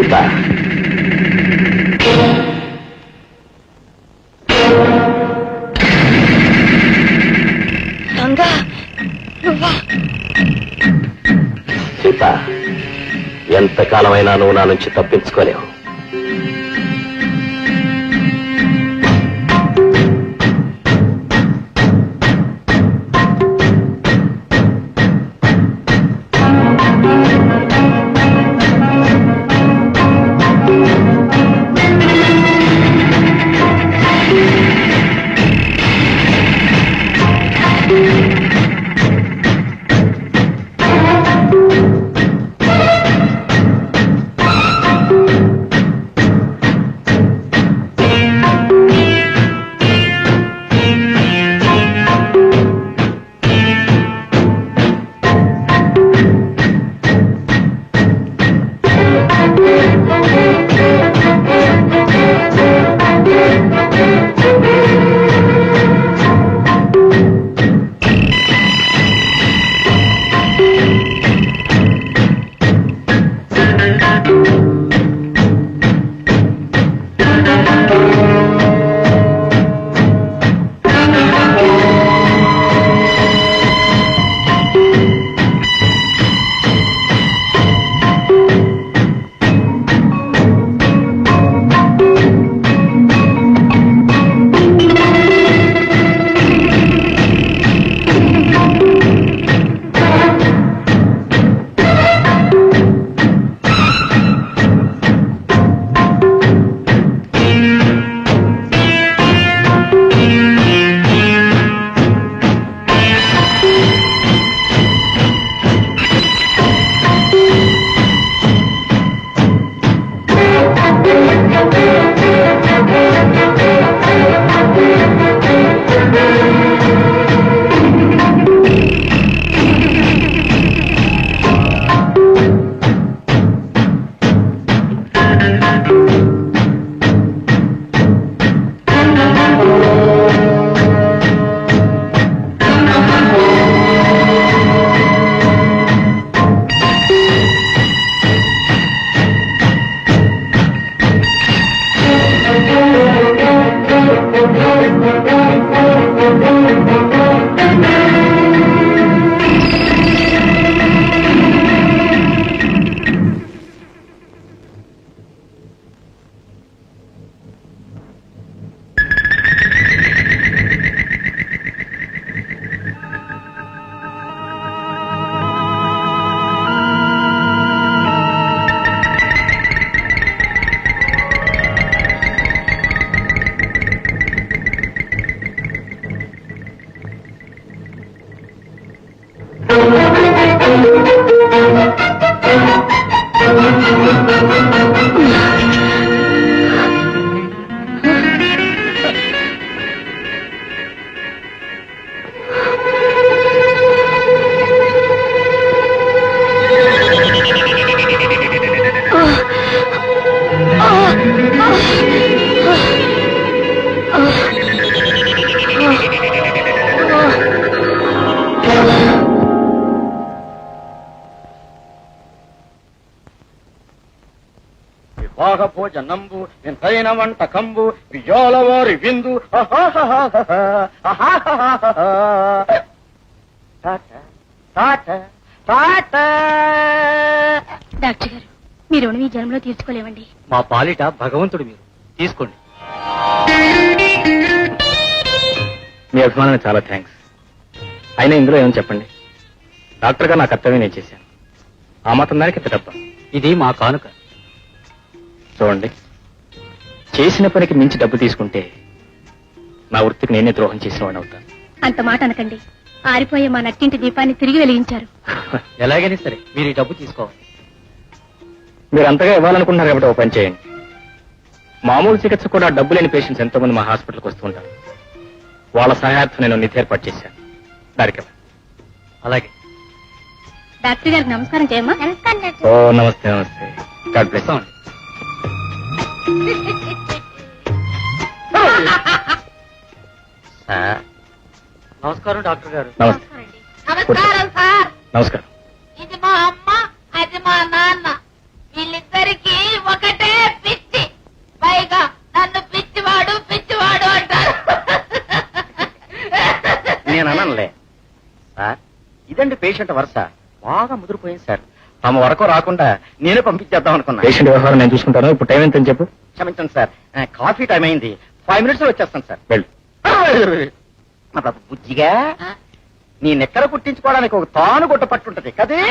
సీత, సీత, ఎంతకాలమైనా నువ్వు నా నుంచి తప్పించుకోలేవు. భోజనంబు ఎంతైన వంటకంబు బియ్యాల వారి విందు. డాక్టర్ గారు, మీ రుణం ఈ జన్మలో తీర్చుకోలేవండి. మా పాలిట భగవంతుడు, మీరు తీసుకోండి. మీ అభిమానానికి చాలా థ్యాంక్స్. అయినా ఇందులో ఏమని చెప్పండి, డాక్టర్ గా నా కర్తవ్యం నేను చేశాను. ఆ మాత్రం దానికి ఇంత డబ్బా. ఇది మా కానుక. చూడండి, చేసిన పనికి మించి డబ్బు తీసుకుంటే నా వృత్తికి నేనే ద్రోహం చేసిన వాడిని అవుతాను. అంత మాట అనకండి. ఆరిపోయే మా నట్టింటి దీపాన్ని తిరిగి వెలిగించారు. ఎలాగైనా సరే మీరు ఈ డబ్బు తీసుకోవాలి. మీరు అంతగా ఇవ్వాలనుకుంటున్నారు కాబట్టి ఓ పని చేయండి. మామూలు చికిత్స కూడా డబ్బు లేని పేషెంట్స్ ఎంతో మంది మా హాస్పిటల్కి వస్తుంటారు. వాళ్ళ సహాయార్థం నేను నిధి ఏర్పాటు చేశాను. దానికి అలాగే. డాక్టర్ గారికి నమస్కారం చేయమ్మా. ఓ నమస్తే నమస్తే. God bless. నమస్కారం డాక్టర్ గారు. నమస్తే. నమస్కారం సార్. నమస్కారం. ఇది మా అమ్మ, అది మా నాన్న. వీళ్ళిద్దరికి ఒక ఏంటండి పేషెంట్ వరుస బాగా ముదిరిపోయింది సార్. తమ వరకు రాకుండా నేనే పంపించేద్దాం అనుకున్నా. పేషెంట్ వ్యవహారం నేను చూసుకుంటాను. ఇప్పుడు టైం ఎంత అని చెప్పు. క్షమించండి సార్, కాఫీ టైం అయింది. 5 minutes లో వచ్చేస్తాను సార్. వెళ్ళు. బుజ్జిగా నీ నెక్కర కుట్టించుకోవడానికి ఒక తాను గుట్ట పట్టుంటది కదే.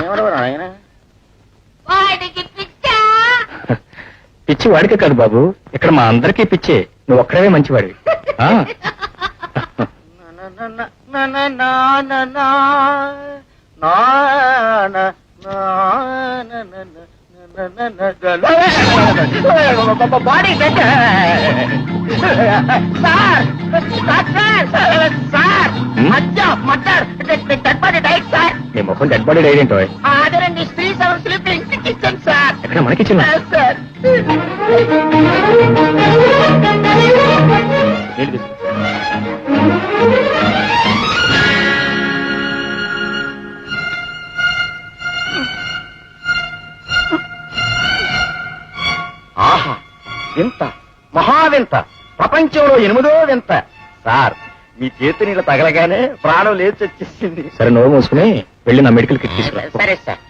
ఏమన్నా ఆయన పిచ్చి వాడికే కాదు బాబు, ఇక్కడ మా అందరికీ పిచ్చే. నువ్వు ఒక్కడే మంచివాడివి. ఆ? Body sir murder dead body diet sir. నీ ముఖం డెడ్ బాడీ డైరెంటో అదేనండి స్త్రీ సవర్ స్లీపింగ్ కిచెన్ సార్. ఎక్కడ మనకి చిన్న సార్ ఆహా వింత మహావింత ప్రపంచంలో 8వ వింత సార్. మీ చేతి నీళ్ళు తగలగానే ప్రాణం లేచి వచ్చేసింది. సరే నోరు మూసుకుని వెళ్ళి నా మెడికల్ కిట్ తీసుకురా. సరే సార్.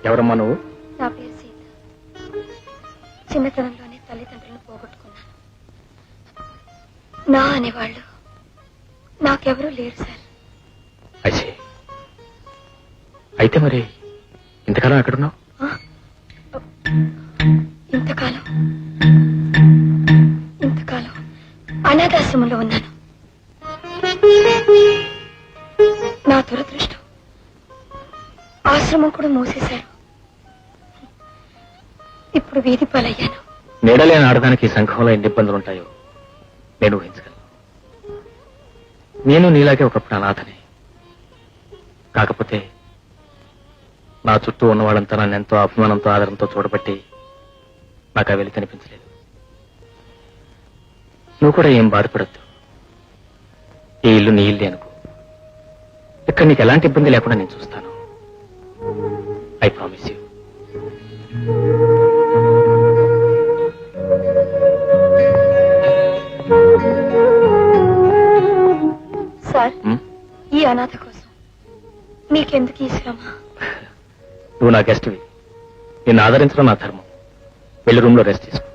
ఎవరమ్మా నువ్వు? నా పేరు సీత. చిన్నతనంలోనే తల్లిదండ్రులను పోగొట్టుకున్నాను. నా అనేవాళ్ళు నాకెవరూ లేరు సార్. అయితే మరి ఇంతకాలం ఎక్కడున్నావు? ఇంతకాలం అనాథాశ్రమంలో ఉన్నాను. నా దురదృష్టం ఆశ్రమం కూడా మూసేశారు. ఇప్పుడు వీధి పాలయ్యాను. నీడలేని ఆడదానికి ఈ సంఘంలో ఎన్ని ఇబ్బందులు ఉంటాయో నేను ఊహించగలను. నేను నీలాగే ఒకప్పుడు అనాథనే. కాకపోతే నా చుట్టూ ఉన్న వాళ్ళంతా నన్ను ఎంతో అభిమానంతో ఆదరంతో చూడబట్టి నాకు ఆ వెలి కనిపించలేదు. నువ్వు కూడా ఏం బాధపడద్దు. ఈ ఇల్లు నీ ఇల్లు అనుకో. ఇక్కడ నీకు ఎలాంటి ఇబ్బంది లేకుండా నేను చూస్తాను. I promise you. సార్, ఈ అనాథ కోసం మీకెందుకు ఈ శ్రమ? నువ్వు నా గెస్ట్వి. నిన్ను ఆదరించడం నా ధర్మం. వెళ్ళి రూమ్ లో రెస్ట్ తీసుకో.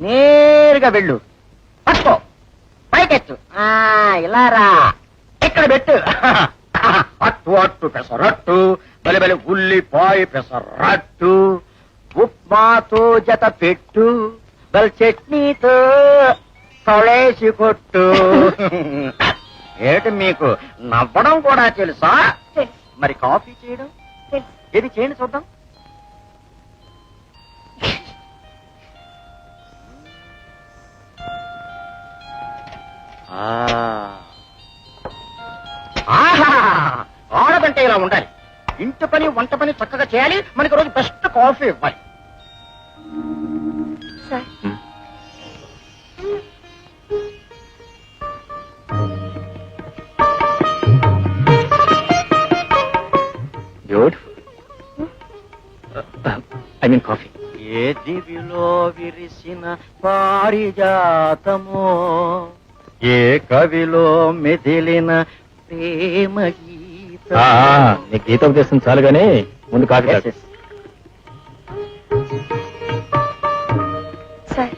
నేరుగా వెళ్ళు. పట్టుకో పైకెత్తు. ఇలా రా. ఇక్కడ పెట్టు. అట్టు అట్టు పెసరట్టు, బలి బలి ఉల్లిపాయ పెసరట్టు, ఉప్మాతో జత పెట్టు, బల్ చట్నీతో తొలేసి కొట్టు. ఏటి మీకు నవ్వడం కూడా తెలుసా? మరి కాఫీ చేయడం ఏది చేయండి చూద్దాం. ఆడదంటే ఇలా ఉండాలి. ఇంటి పని వంట పని చక్కగా చేయాలి. మనకి రోజు బెస్ట్ కాఫీ ఇవ్వాలి. Sir, beautiful. I mean coffee. ఏ దివిలో విరిసిన పారిజాతమో, ఏ కవిలో మెదిలిన ప్రేమ గీత. నీకు గీతోపదేశం చాలు గానీ ముందు కాఫీ తాగు. సార్,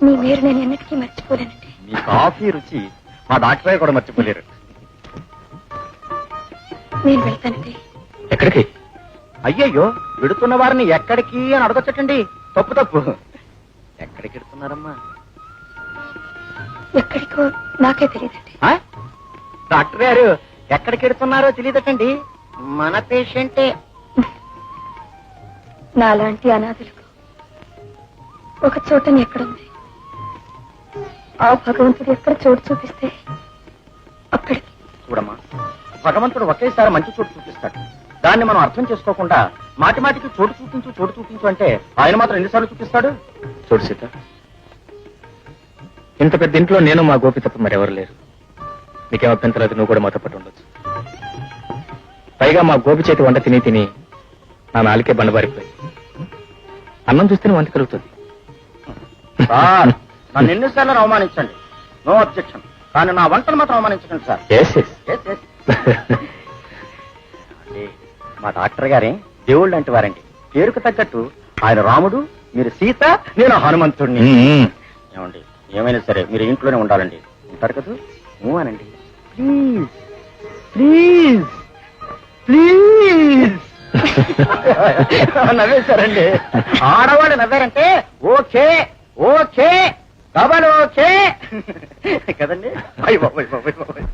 మీ మీరు నేను ఎన్నటికీ మర్చిపోలేనండి. మీ కాఫీ రుచి మా డాక్టర్ కూడా మర్చిపోలేరు. నేను వెళ్తానండి. ఎక్కడికి? అయ్యయ్యో, విడుతున్న వారిని ఎక్కడికి అని అడగొచ్చటండి. తప్పు తప్పు. ఎక్కడికి వెడుతున్నారమ్మా? ఎక్కడికో నాకే తెలియదండి. డాక్టర్ గారు ఎక్కడికి వెడుతున్నారో తెలియదటండి. మన పేషెంటే. నాలాంటి అనాథులకు ఒక చోటని ఎక్కడుంది? ఆ భగవంతుడు ఎక్కడ చోటు చూపిస్తే అక్కడికి. చూడమ్మా, భగవంతుడు ఒకేసారి మంచి చోటు చూపిస్తాడు. దాన్ని మనం అర్థం చేసుకోకుండా మాటి మాటికి చోటు చూపించు అంటే ఆయన మాత్రం ఎన్నిసార్లు చూపిస్తాడు? చూడు సీత, ఇంత పెద్ద ఇంట్లో నేను మా గోపి తప్ప మరెవరు లేరు. నీకేం అభ్యంతరం లేదు, నువ్వు కూడా మాతో పాటు ఉండొచ్చు. పైగా మా గోపి చేతి వంట తిని తిని నా నాలుకే బండబారిపోయింది. అన్నం చూస్తేనే వంట కలుగుతుంది. సార్, నన్ను ఎన్నిసార్లు అవమానించండి, నో అబ్జెక్షన్. కానీ నా వంటను మాత్రం అవమానించకండి sir. Yes, yes. Yes, yes. అంటే మా డాక్టర్ గారే దేవుళ్ళు అంటే వారండి. పేరుకు తగ్గట్టు ఆయన రాముడు, మీరు సీత, నేను హనుమంతుడిని. ఏమండి, ఏమైనా సరే మీరు ఇంట్లోనే ఉండాలండి. ఉంటారు కదా? అనండి ప్లీజ్ ప్లీజ్ ప్లీజ్. నవ్వేశారండి. ఆడవాళ్ళు నవ్వారంటే ఓకే ఓకే, డబల్ ఓకే కదండి. అయ్య బాబోయ్ బాబోయ్ బాబోయ్.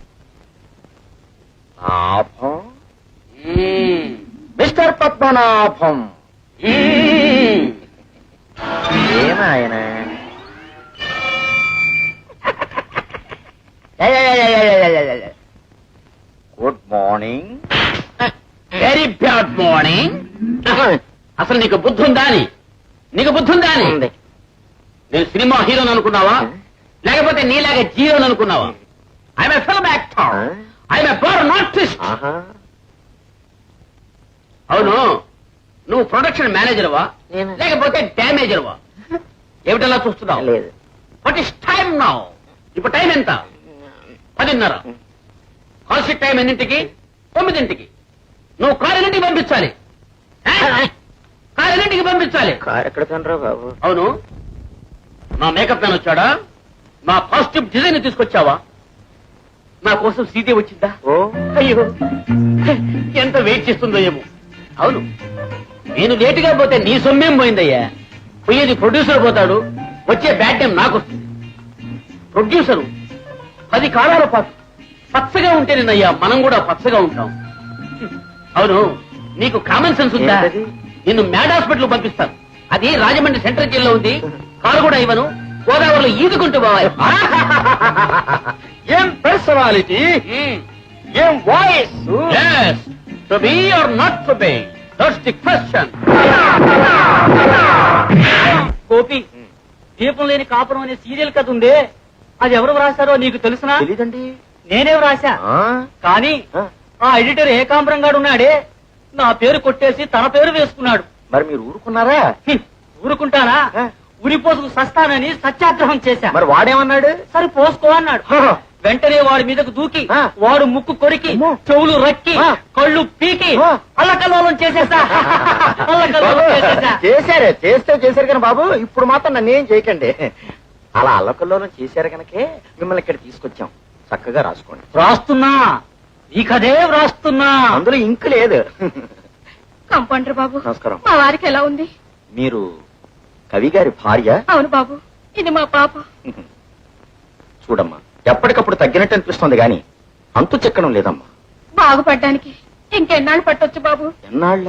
లాభం మిస్టర్ పద్మనాభం. ఏమాయన good morning. Very bad morning. అసలు నీకు బుద్ధి ఉందా అని? నీకు బుద్ధి ఉందా అని? నేను సినిమా హీరోని అనుకున్నావా, లేకపోతే నీలాగా జీరోని అనుకున్నావా? I'm a film actor, I'm a Born artist. అవును, నువ్వు ప్రొడక్షన్ మేనేజర్వా లేకపోతే డ్యామేజర్వా? ఏమిటలా చూస్తున్నావు? లేదు. What is time now? ఇప్పుడు టైం ఎంత? 10:30. కాల్ షీట్ టైం ఎన్నింటికి? 9ంటికి. నువ్వు కారు ఎన్నింటికి పంపించాలి? కారు ఎన్నింటికి పంపించాలి? కారు ఎక్కడ తినరా బాబు? అవును, నా మేకప్ మ్యాన్ వచ్చాడా? నా కాస్ట్యూమ్ డిజైన్ తీసుకొచ్చావా? నా కోసం సీతే వచ్చిందా? ఓ అయ్యో, ఎంత వెయిట్ చేస్తుందో ఏమో. అవును, నేను లేటుగా పోతే నీ సొమ్మేం పోయిందయ్యా. పోయేది ప్రొడ్యూసర్ పోతాడు, వచ్చే బ్యాడ్ టైం నాకు వస్తుంది. ప్రొడ్యూసరు 10 కాలాల పాటు పచ్చగా ఉంటేనేనయ్యా మనం కూడా పచ్చగా ఉంటాం. అవును, నీకు కామన్ సెన్స్ ఉందా? ఏంటది? నిన్ను మ్యాడ్ హాస్పిటల్ పంపిస్తాను. అది రాజమండ్రి సెంట్రల్ జైల్లో ఉంది. కారు కూడా ఇవ్వను, గోదావరిలో ఈదుకుంటూ పోవాలి. ఏం పర్సనాలిటీ, ఏం voice. To be or not to be, that's the question. Gopi, దీపం లేని కాపురం అనే సీరియల్ కథ ఉందే, అది ఎవరు వ్రాసారో నీకు తెలుసునా? తెలీదండి. నేనే వ్రాసా. కానీ ఆ ఎడిటర్ ఏకాంబరం గాడు ఉన్నాడే, నా పేరు కొట్టేసి తన పేరు వేసుకున్నాడు. మరి మీరు ఊరుకున్నారా? ఊరుకుంటానా? ఉరిపోసుకు సస్తానని సత్యాగ్రహం చేశా. మరి వాడేమన్నాడు? సరే పోసుకో అన్నాడు. వెంటనే వాడి మీదకు దూకి వాడు ముక్కు కొరికి, చెవులు రక్కి, కళ్ళు పీకి అల్లకల్లోలం చేసేసా. అల్లకల్లోలం చేసేసా. చేశారే, చేశారు కానీ బాబు ఇప్పుడు మాత్రం నన్ను ఏం చేయకండి. అలా అల్లకల్లోనం చేశారు కనుకే మిమ్మల్ని ఇక్కడ తీసుకొచ్చాం. చక్కగా రాసుకోండి. వ్రాస్తున్నా, ఈ కథే వ్రాస్తున్నా. అందులో ఇంకు లేదు. కంపౌండర్ బాబు, నమస్కారం. మా వారికి ఎలా ఉంది? మీరు కవి గారి భార్య? అవును బాబు, ఇది మా పాప. చూడమ్మా, ఎప్పటికప్పుడు తగ్గినట్టు అనిపిస్తుంది గాని అంతు చెక్కడం లేదమ్మా. బాగుపడ్డానికి ఇంకెన్నాళ్ళు పట్టొచ్చు బాబు? ఎన్నాళ్ళ,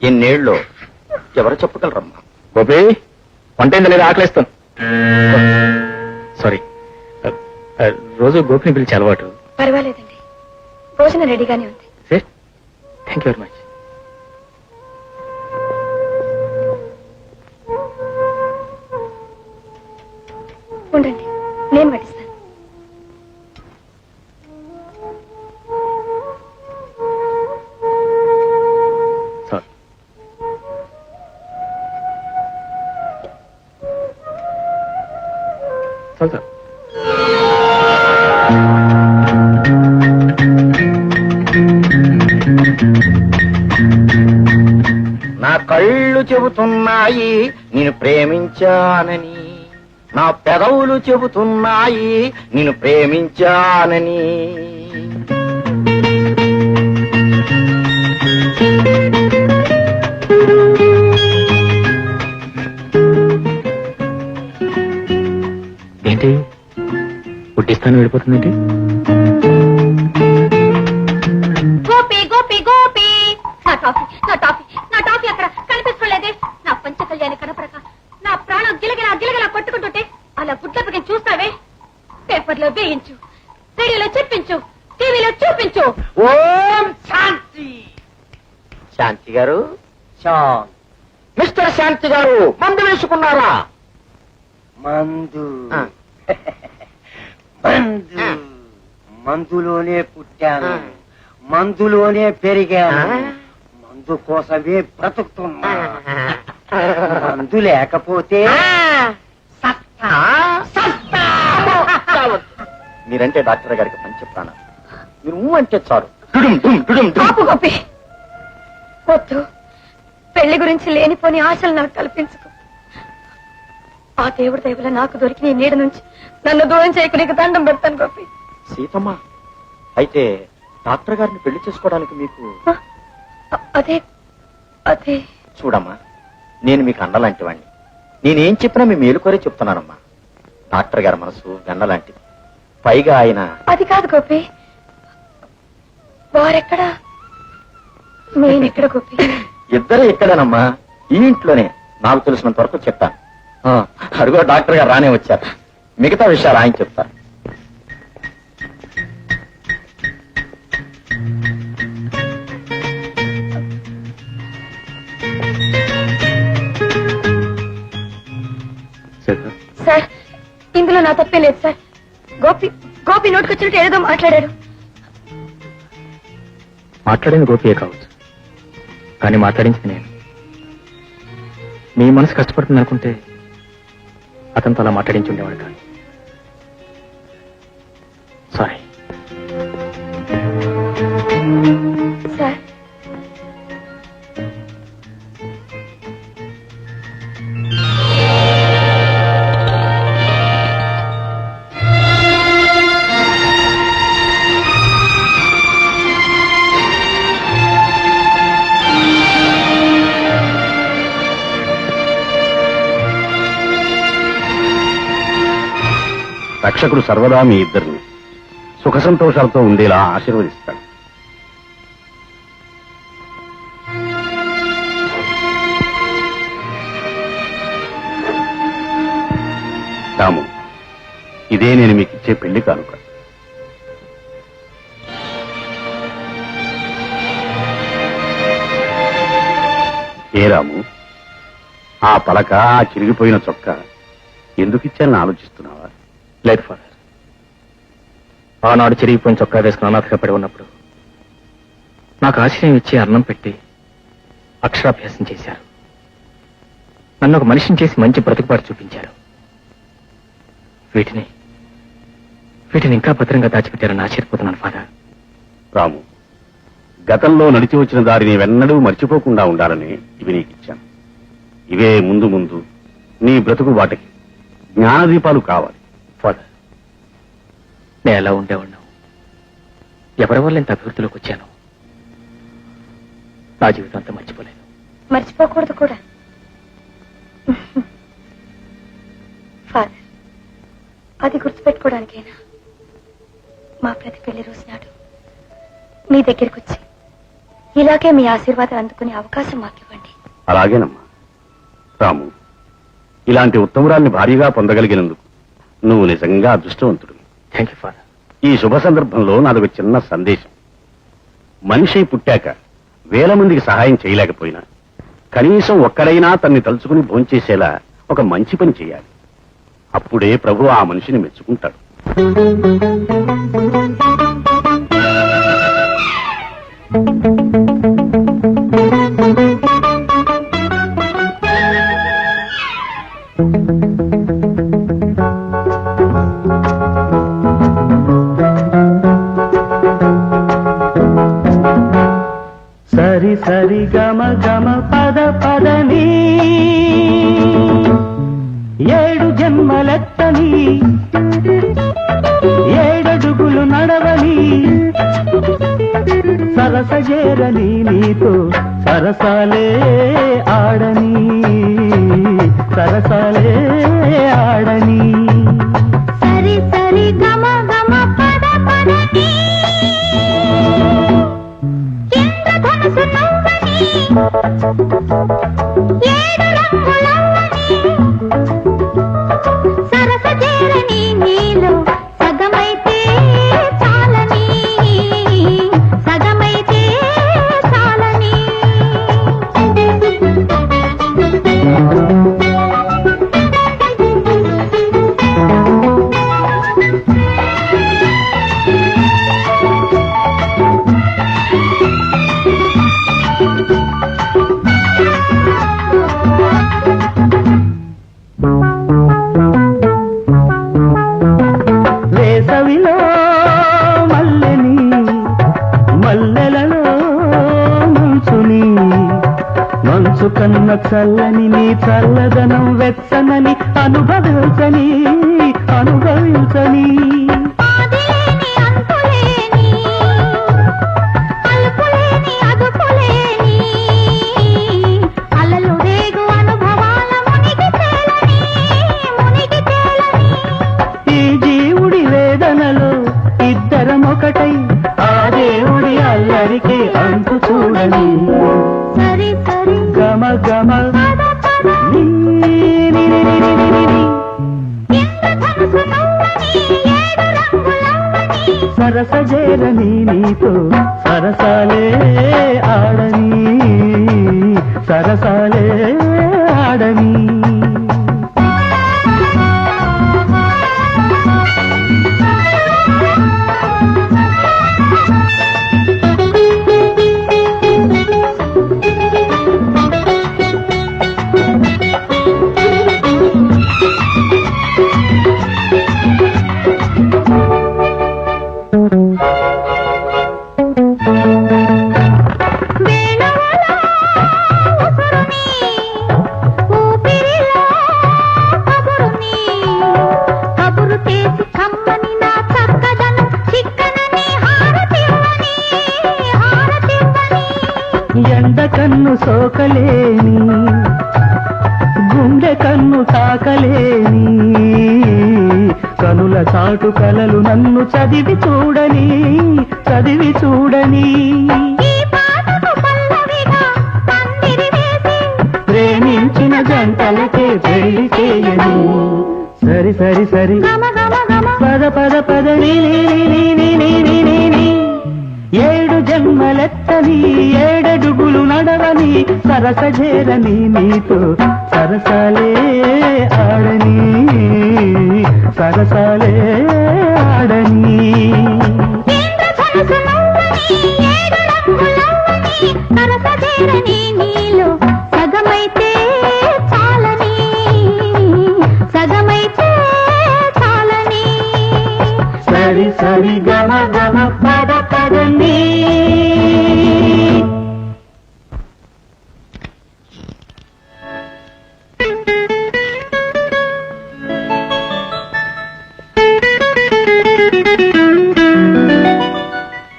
ఎన్నేళ్ళలో ఎవరు చెప్పగలరమ్మా? గోపి, వంట అయిందా లేదా? ఆకలిస్తాను. సారీ, రోజు గోపిని పిలిచి అలవాటు. పర్వాలేదండి, భోజనం రెడీగానే ఉంది. Thank you very much. ఉండండి, నేను వడ్డిస్తాను. సారీ. చాలు సార్. నా కళ్ళు చెబుతున్నాయి నేను ప్రేమించానని, నా పెదవులు చెబుతున్నాయి నేను ప్రేమించానని. ఏంటి పుట్టిస్తాను వెళ్ళిపోతుందేంటి? గోపి గోపి గోపి, నా టాఫీ నా టాఫీ నా టాఫీ అక్కడ కనిపిస్తలేదే. నా పంచ కళ్యాణి కనపడక నా ప్రాణం గిలగిలా గిలగిలా కొట్టుకుంటుంటే అలా గుడ్లపకి చూస్తావే. పేపర్లో వేయించు, రేడియోలో చెప్పించు, టీవీలో చూపించు. ఓం శాంతి. శాంతి గారు, మిస్టర్ శాంతి గారు మందు వేసుకున్నారా? మందు ఆ. మందు ఆ. మందులోనే పుట్టాను మందులోనే పెరిగాను మందు కోసమే బ్రతుకుతున్నా మందు లేకపోతే మీరంటే డాక్టర్ గారికి మంచి ప్రాణం. మీరు ఊ అంటే చాలు డుడుం డుం డుడుం డుం. ఆపు గోపి వద్దు. పెళ్లి గురించి లేనిపోని ఆశలు నాకు కల్పించుకో. ఆ దేవుడి దయవల్ల నాకు దొరికి నీ నీడ నుంచి నన్ను దూరం చేయకు, నీకు దండం పెడతాను గోపి. సీతమ్మ, అయితే డాక్టర్ గారిని పెళ్లి చేసుకోవడానికి మీకు అదే అదే చూడమ్మా, నేను మీకు అండలాంటి వాడిని. నేనేం చెప్పినా మీ మేలుకోరే చెప్తున్నానమ్మా. డాక్టర్ గారి మనసు వెన్నలాంటిది. పైగా ఆయన అది కాదు గోపి. వారెక్కడా నేనెక్కడ గోపి? ఇద్దరు ఇక్కడేనమ్మా, ఈ ఇంట్లోనే. నాకు తెలిసినంత వరకు చెప్తాను. అడుగో డాక్టర్ గారు రానే వచ్చారు. మిగతా విషయాలు ఆయన చెప్తారు. సార్ ఇందులో నా తప్పే లేదు సార్. గోపి గోపి నోటుకొచ్చినట్టు ఏదో మాట్లాడాడు. మాట్లాడింది గోపియే కావచ్చు, కానీ మాట్లాడించింది నేను. మీ మనసు కష్టపడుతుంది అనుకుంటే అతనితో అలా మాట్లాడించి ఉండేవాడు కాదు. సారీ. సార్ రక్షకుడు సర్వదా మీ ఇద్దరిని సుఖ సంతోషాలతో ఉండేలా ఆశీర్వదిస్తాడు. రాము, ఇదే నేను మీకు ఇచ్చే పెళ్లి కానుక. ఏ రాము, ఆ పలక, ఆ చిరిగిపోయిన చొక్క ఎందుకు ఇచ్చానని ఆలోచిస్తున్నావా? లేదు ఫాదర్. ఆనాడు చిరిగిపోయిన చొక్కా వేసుకుని అనాథగా పడి ఉన్నప్పుడు నాకు ఆశ్రయం ఇచ్చి అన్నం పెట్టి అక్షరాభ్యాసం చేశారు. నన్ను ఒక మనిషిని చేసి మంచి బ్రతుకుబాటు చూపించారు. వీటిని ఇంకా భద్రంగా దాచిపెట్టారని ఆశ్చర్యపోతున్నాను ఫాదర్. రాము, గతంలో నడిచి వచ్చిన దారిని వెన్నడూ మర్చిపోకుండా ఉండాలని ఇవి నీకు ఇచ్చాను. ఇవే ముందు ముందు నీ బ్రతుకు బాటకి జ్ఞానదీపాలు కావాలి. ఫాదర్, నేను ఎలా ఉండేవాడిను, ఎవరి వల్ల ఇంత అభివృద్ధిలోకి వచ్చాను, నా జీవితం అంతా మర్చిపోలేను. మర్చిపోకూడదు కూడా. ఫాదర్, అది గుర్తుపెట్టుకోవడానికైనా మా ప్రతి పెళ్లి రోజు నాడు మీ దగ్గరికి వచ్చి ఇలాగే మీ ఆశీర్వాదాలు అందుకునే అవకాశం మాకివ్వండి. అలాగేనమ్మా. రాము, ఇలాంటి ఉత్తమురాల్ని భారీగా పొందగలిగినందుకు నువ్వు నిజంగా అదృష్టవంతుడు. Thank you father. ఈ శుభ సందర్భంలో నాదొక చిన్న సందేశం. మనిషి పుట్టాక వేల మందికి సహాయం చేయలేకపోయినా కనీసం ఒక్కడైనా తన్ని తలుచుకుని భోంచేసేలా ఒక మంచి పని చేయాలి. అప్పుడే ప్రభు ఆ మనిషిని మెచ్చుకుంటాడు. సరి సరి గమ గమ పద పదని ఏడు జన్మలెత్తని ఏడడుగులు నడవని సరసజేరని నీతో సరసాలే ఆడని సరసాలే ఆడని. సరి సరి గమ గమ పద పదని ఇంద్రధనుసు నవ్వని ఏడు రంగులవ్వని సరస చేరని నీలో సగమైతే చాలని సగమైతే చాలని. వేసవిలో మల్లెని మల్లెలలో మంచుని మంచు కన్న చల్లని నీ చల్లదనం వెచ్చనని అనుభవించని అనుభవించని ఆదిలేని అంతులేని అలుపులేని అదుపులేని అలలు రేగు అనుభవాల మునిగి తేలని ఈ జీవుడి వేదనలో ఇద్దరమొకటై ఆ దేవుడి అల్లరికి అంతు చూడని సరి సరి గమ గమ పద పద నీ నీ నీ నీ నీ నీ నీ. ఇంద్రధనుసు నవ్వని ఏడు రంగులవ్వని సరసజేరని నీతో సరసాలే ఆడని సరసాలే ఆడని వేణువులో ఉసురుని ఊపిరిలో కబురుని కబురు చేసి కమ్మని నా చక్కదనం చిక్కనని హారతివ్వని ఎండ కన్ను సోకలేని గుండె కన్ను తాకలేని కనుల చాటు కలలు నన్ను చదివి చూడని ఈ పాటకు పల్లవిగా పందిరి వేసి ప్రేమించిన జంటలకే పెళ్లి చేయని సరి సరి సరి గమ గమ గమ పద పద పద నీ నీ నీ నీ నీ నీ నీ నీ. ఏడు జన్మలెత్తని ఏడడుగులు నడవని సరసజేరని నీతో సరసాలే ఆడని సరసాలే ఆడని ఇంద్రధనుసు నవ్వని ఏడు రంగులవ్వని సరసజేరని నీలో సగమైతే చాలని సగమైతే చాలని సరి సరి గమ గమ పద పదని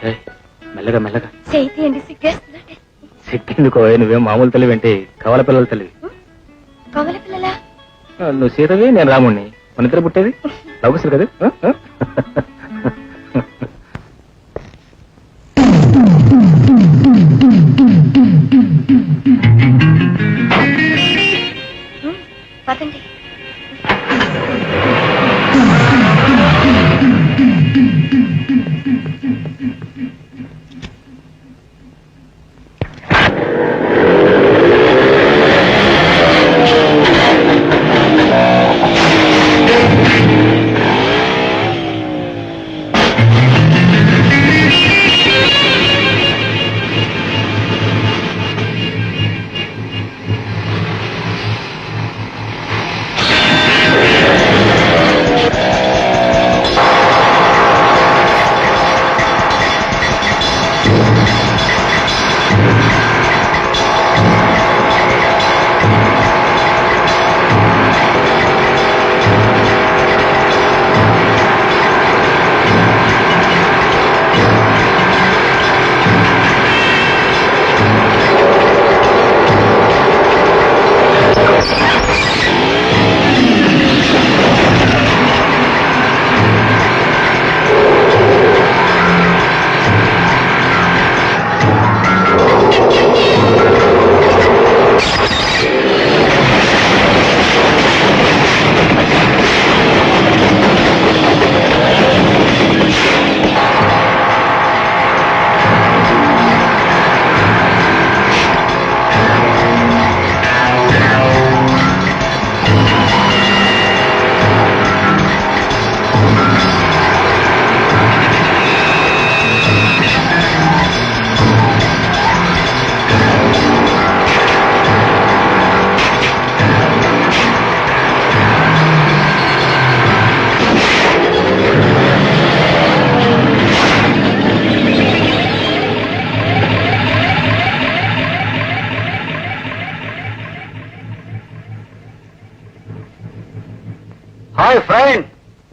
ఏయ్, మెల్లగా మెల్లగా చేయండి సిగ్గేస్తుందండి సిక్కేందుకో నువ్వేం మామూలు తెలివి ఏంటి కవల పిల్లల తెలివి కవల పిల్లలా నువ్వు సీతవి నేను రాముణ్ణి మన ఇద్దరు పుట్టేది లవకుశలు కదా ఆ? పదండి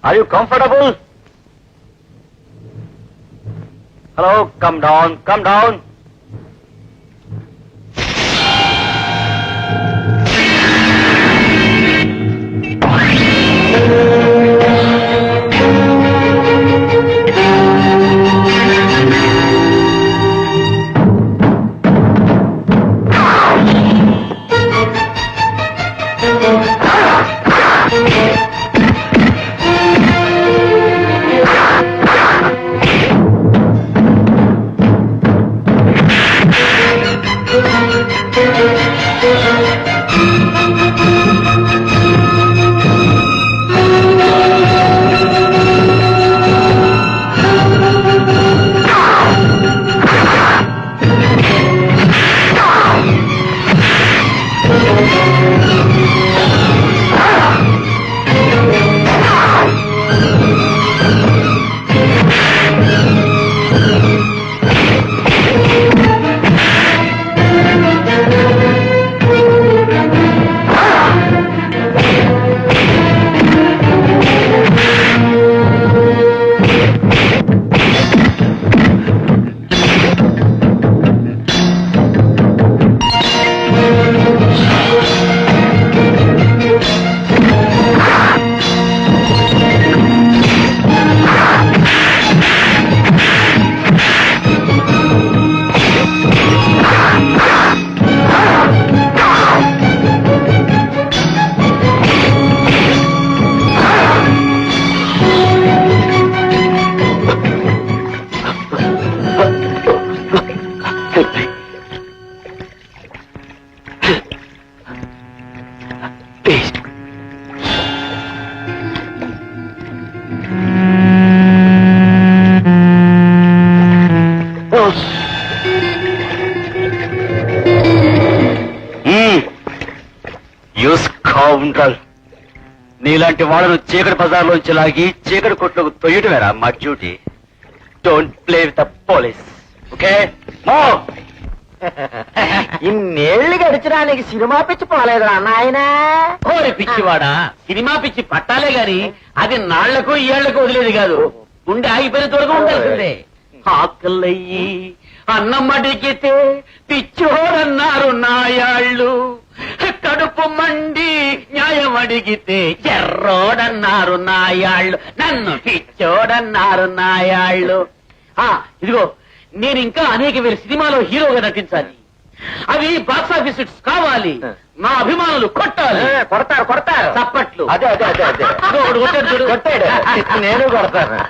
are you comfortable? Hello, come down, come down. నీలాంటి వాళ్ళను చీకటి బజార్లోంచి లాగి చీకటి కొట్లకు తొయ్యటమేరా మా duty. Don't play with the police, okay? ఇన్నేళ్లు గడిచడానికి సినిమా పిచ్చి పోలేదురా నాయనా. ఓరి పిచ్చివాడా, సినిమా పిచ్చి పట్టాలే గాని అది నాళ్లకు ఏళ్లకు వదిలేది కాదు. గుండె ఆగిపోయిన తొలగా ఉండాల్సిందే. ఆకలయ్యి అన్నం అడిగితే పిచ్చోడన్నారు నాయాళ్ళు, కడుపు మండి న్యాయం అడిగితే ఎర్రోడన్నారు నాయాళ్ళు, నన్ను పిచ్చోడన్నారు నాయాళ్ళు. ఇదిగో, నేను ఇంకా అనేక వేల సినిమాలో హీరోగా నటించాలి. అవి బాక్స్ ఆఫీస్ హిట్స్ కావాలి. నా అభిమానులు కొట్టాలి. కొడతారు కొడతారు చప్పట్లు. అదే అదే అదే అదే ఒకడు కొట్టాడు చూడు. కొట్టాడు. నేను కొడతాను.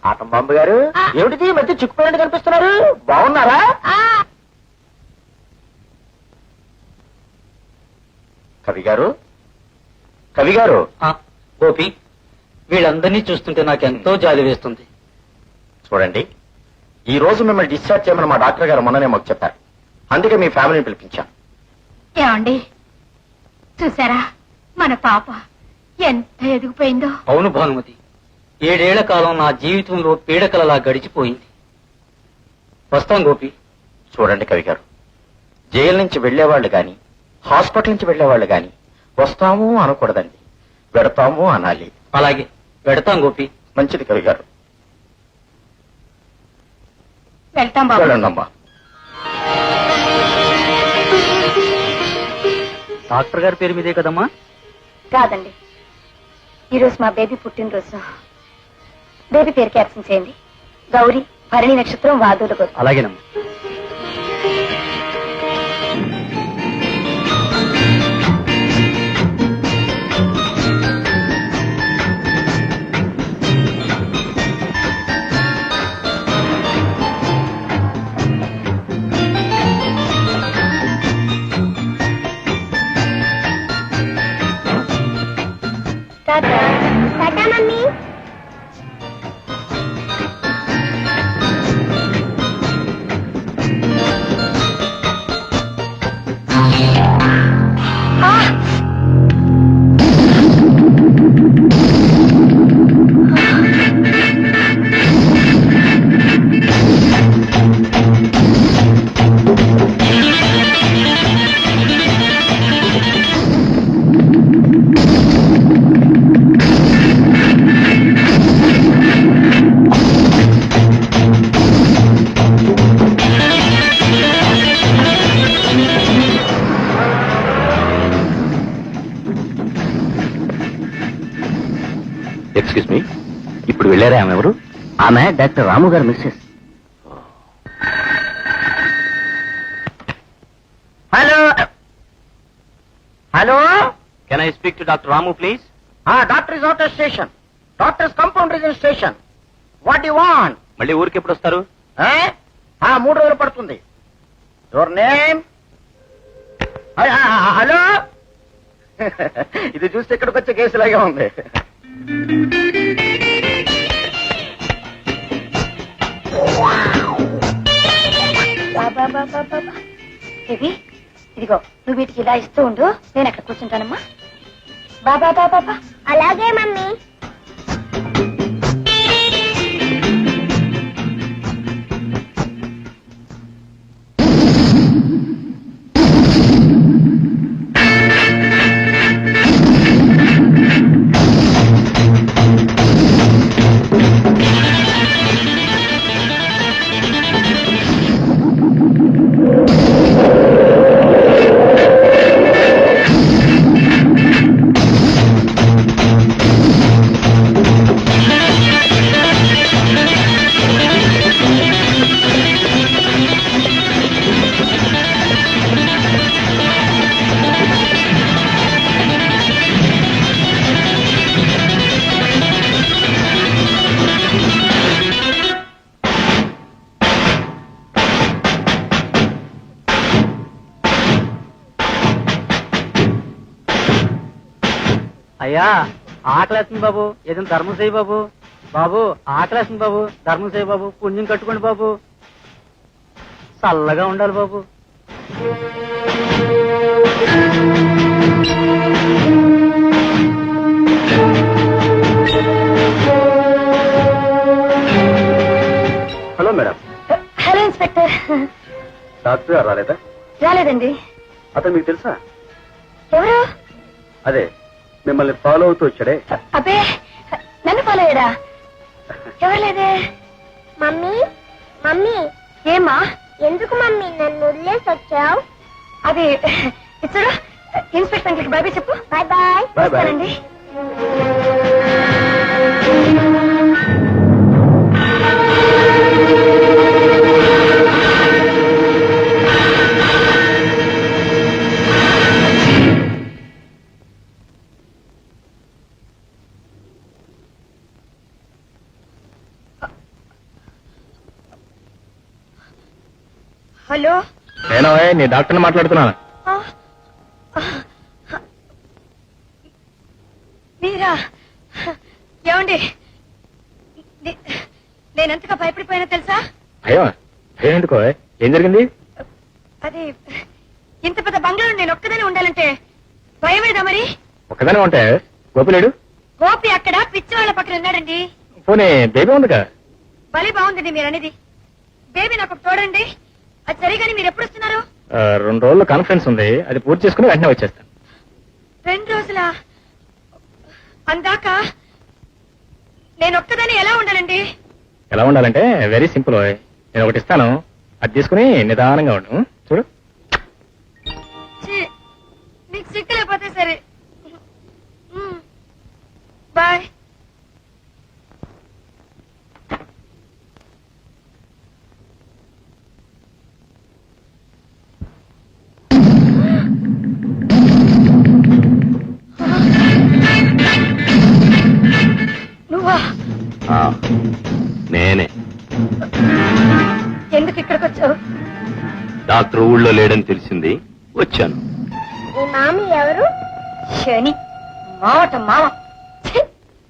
ఆటం బాంబు గారు, ఏమిటిది ఈ మధ్య చిక్కుపోయినట్టు కనిపిస్తున్నారు? బాగున్నారా? కవి గారు, కవి గారు. గోపి, వీళ్ళందరినీ చూస్తుంటే నాకెంతో జాలి వేస్తుంది. చూడండి, ఈ రోజు మిమ్మల్ని డిశ్చార్జ్ చేయమని మా డాక్టర్ గారు మొన్ననే మాకు చెప్పారు. అందుకే మీ ఫ్యామిలీని పిలిపించాం. ఏమండి, చూసారా మన పాప ఎంత ఎదిగిపోయిందో? అవును భానుమతి, 7 ఏళ్ల కాలం నా జీవితంలో పీడకలలా గడిచిపోయింది. వస్తాం గోపి. చూడండి కవి గారు, జైలు నుంచి వెళ్లేవాళ్లు గాని హాస్పిటల్ నుంచి వెళ్లేవాళ్లు గాని వస్తాము అనకూడదండి, పెడతాము అనాలి. అలాగే పెడతాం గోపి. మంచిది కవి గారు. వెళ్తాం బాబు. వెళ్ళండమ్మా. డాక్టర్ గారి పేరు మీదే కదమ్మా? కాదండి, ఈరోజు మా బేబీ పుట్టినరోజు. బేబీ పేరు క్యాప్షన్ చేయండి. గౌరీ, భరణి నక్షత్రం, వాదుల గొప్ప. అలాగేనమ్మా. Tata mummy. ఇప్పుడు వెళ్ళారా ఆమె ఎవరు? ఆమె doctor Ramu garu missus. Hello hello, can I speak to doctor Ramu please? Doctor is out of station. Doctor's compound is in station. What you want? మళ్ళీ ఊరికి ఎప్పుడు వస్తారు? 3 రోజులు పడుతుంది. Your name? హలో. ఇది చూస్తే ఇక్కడికి వచ్చే కేసులాగా ఉంది. బేబీ, ఇదిగో నువ్వు వీటికి ఇలా ఇస్తూ ఉండు, నేను అక్కడ కూర్చుంటానమ్మా. బాబా బాబా. అలాగే మమ్మీ. అయ్యా ఆకలేస్తుంది బాబు, ఏదైనా ధర్మం చేయి బాబు. బాబు ఆకలేస్తుంది బాబు, ధర్మం చేయి బాబు, పుణ్యం కట్టుకోండి బాబు, చల్లగా ఉండాలి బాబు. Hello madam. Hello inspector. Doctor గారు రాలేదా? రాలేదండి. అతను మీకు తెలుసా? ఎవరు? అదే మిమ్మల్ని ఫాలో అవుతూ వచ్చాడే. అబ్బే, నన్ను ఫాలో అయ్యాడా? ఎవరు లేదే. Mummy mummy. ఏమ్మా? ఎందుకు మమ్మీ నన్ను వదిలేసి వచ్చావు? అది ఇప్పుడు ఇన్స్పెక్టర్ అంకుల్కి బాయ్ బాయ్ చెప్పు. Bye bye. Bye bye. వస్తానండి. హలో. నేను నీ డాక్టర్ని మాట్లాడుతున్నాను. మీరా? ఏమండి, నేనెంతగా భయపడిపోయినా తెలుసా? భయం? భయం ఎందుకో? ఏం జరిగింది? అది ఇంత పెద్ద బంగ్లాలో నేను ఒక్కదానే ఉండాలంటే భయమేదా మరి? ఒక్కదానే ఉంటే గోపిలేడు? గోపి అక్కడ పిచ్చి వాళ్ళ పక్కన ఉన్నాడండి. పోనీ బేబీ ఉందిగా? బలి బాగుందండి మీరు అనేది. బేబీ నాకు తోడండి. అది సరిగాని మీరు ఎప్పుడు వస్తున్నారు? 2 రోజుల్లో కాన్ఫరెన్స్ ఉంది, అది పూర్తి చేసుకుని వెంటనే వచ్చేస్తాను. 2 రోజుల అందాక నేను ఒక్కదాన్ని ఎలా ఉండాలండి? ఎలా ఉండాలంటే వెరీ సింపుల్. నేను ఒకటి ఇస్తాను, అది తీసుకుని నిదానంగా ఉండు. చూడు. ఛీ, నీకు సిగ్గులేకపోతే సరే. బాయ్. నువ్వా? నేనే. ఎందుకు ఇక్కడికి వచ్చావు? డాక్టర్ ఊళ్ళో లేడని తెలిసింది, వచ్చాను. ఈ మామి ఎవరు? శని మావట మావ. ఛీ,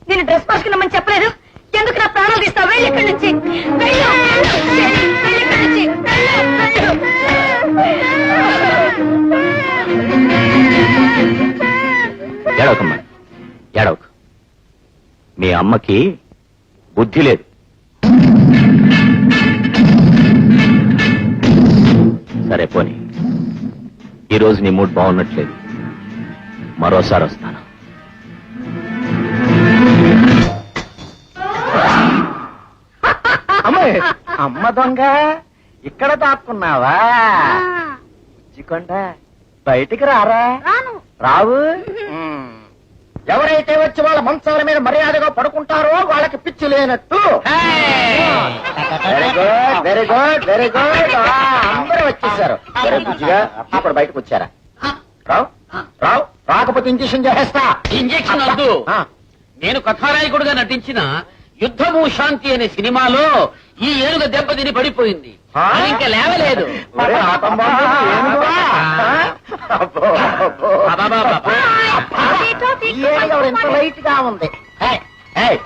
నేను డ్రెస్ మార్చుకున్నామని చెప్పలేదు. ఎందుకు నా ప్రాణాలు తీస్తావు? వెళ్ళి ఇక్కడి నుంచి. వెళ్ళు. వెళ్ళి ఇక్కడి నుంచి. ఏడవకమ్మా, ఏడవకు. మీ అమ్మకి బుద్ధి లేదు. సరే పోనీ, ఈరోజు నీ మూడ్ బాగున్నట్లేదు, మరోసారి వస్తాను. అమ్మాయి, అమ్మ దొంగ ఇక్కడ దాక్కున్నావా? చికొండ బయటికి రారా? రాను. రావు. ఎవరైతే వచ్చి వాళ్ళ మంచాల మీద మర్యాదగా పడుకుంటారో వాళ్ళకి పిచ్చి లేనట్టు. Very good, very good, very good. అందరూ వచ్చేసారు. సరే బుజ్జిగా ఇప్పుడు బయటకు వచ్చారా? రావు రావు రాకపోతే ఇంజక్షన్ చేసేస్తా. ఇంజెక్షన్ వద్దు. నేను కథానాయకుడుగా నటించిన యుద్ధము శాంతి అనే సినిమాలో ఈ ఏనుగ దెబ్బతిని పడిపోయింది. అది ఇంకా లేవలేదు. ఒరే ఆటం బాంబు, ఏనుగురా? అబ్బో, అబ్బో. అబ్బబ్బబ్బబ్బ. ఈ ఏనుగు ఎవరు ఇంత లైట్ గా ఉంది? ఏయ్, ఏయ్.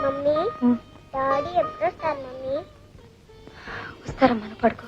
మమ్మీ డాడీ ఎప్పుడు వస్తారు మమ్మీ? వస్తారమ్మా, పడుకో.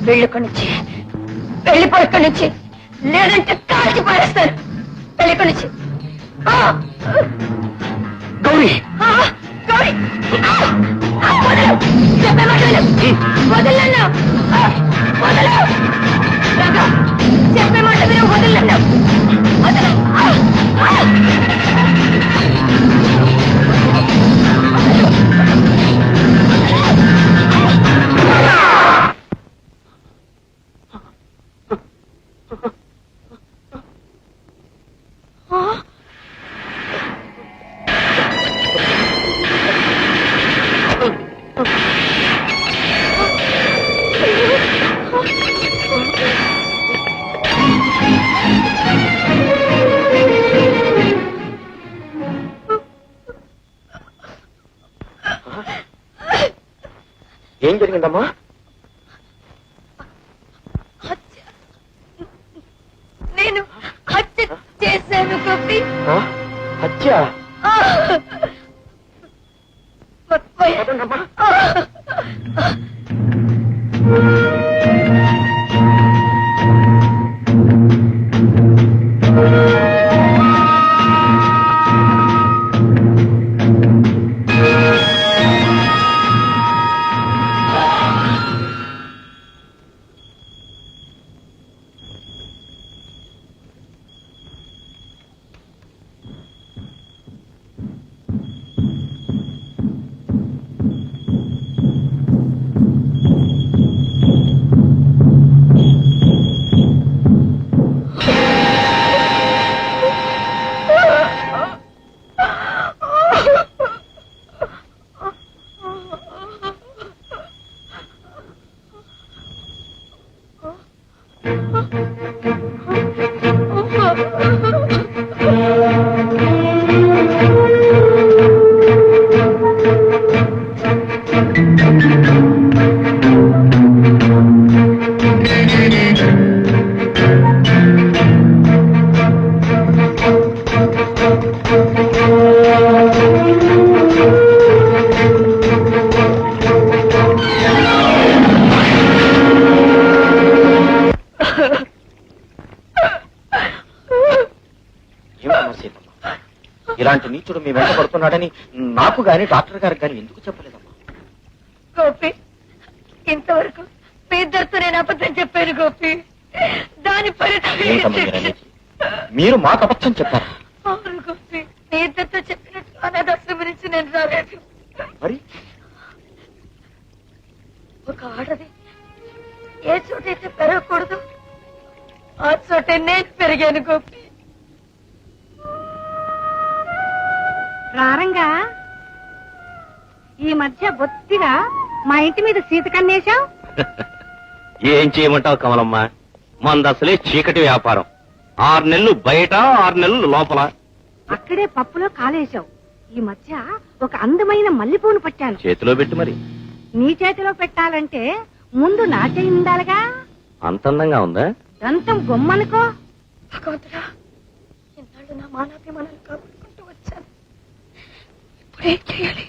వెళ్ళిక్కడి నుంచి, వెళ్ళిపో ఇక్కడి నుంచి, లేదంటే కాల్చి పారేస్తాను. వెళ్ళిక్కడి నుంచి. గౌరీ, గౌరీ, వదలు, చెప్పే మాటలు వదలను, వదలు, చెప్పే మాట మీరు వదలను, వదలు. ఏం జరిగిందమ్మా? నేను హత్య చేశాను గోపి. హత్య? ఇలాంటి నీచుడు మీ వెంట పడుతున్నాడని నాకు గాని డాక్టర్ గారికి గాని ఎందుకు చెప్పలేదమ్మా? గోపి, ఇంతవరకు మీ ఇద్దరితో నేను అబద్ధం చెప్పాను గోపి. దాని ఏంటమ్మా మీరు మాకు అబద్ధం చెప్పారా? అవును గోపి, మీ ఇద్దరితో చెప్పినట్టు అనాథాశ్రమం నుంచి నేను రాలేదు. మరి ఒక ఆడది ఏ చోటైతే పెరగకూడదు ఆ చోటే నేను పెరిగాను గోపి. రారంగా ఈ మధ్య బొత్తిగా మా ఇంటి మీద సీత కన్నేశావు. ఏం చేయమంటావు కమలమ్మ, మందసలే చీకటి వ్యాపారం. 6 నెలలు బయట 6 నెలలు లోపల. అక్కడే పప్పులో కాలేశావు. ఈ మధ్య ఒక అందమైన మల్లెపూను పట్టాను. చేతిలో పెట్టి మరి. నీ చేతిలో పెట్టాలంటే ముందు నా చేయి ఉండాలిగా. అంత అందంగా ఉందా? దంతం గొమ్మనుకో. భగవంతుడా, ఎన్నాళ్ళు నా మానాభిమానాలు కాపాడుకుంటూ వచ్చాను. ఇప్పుడేం చేయాలి?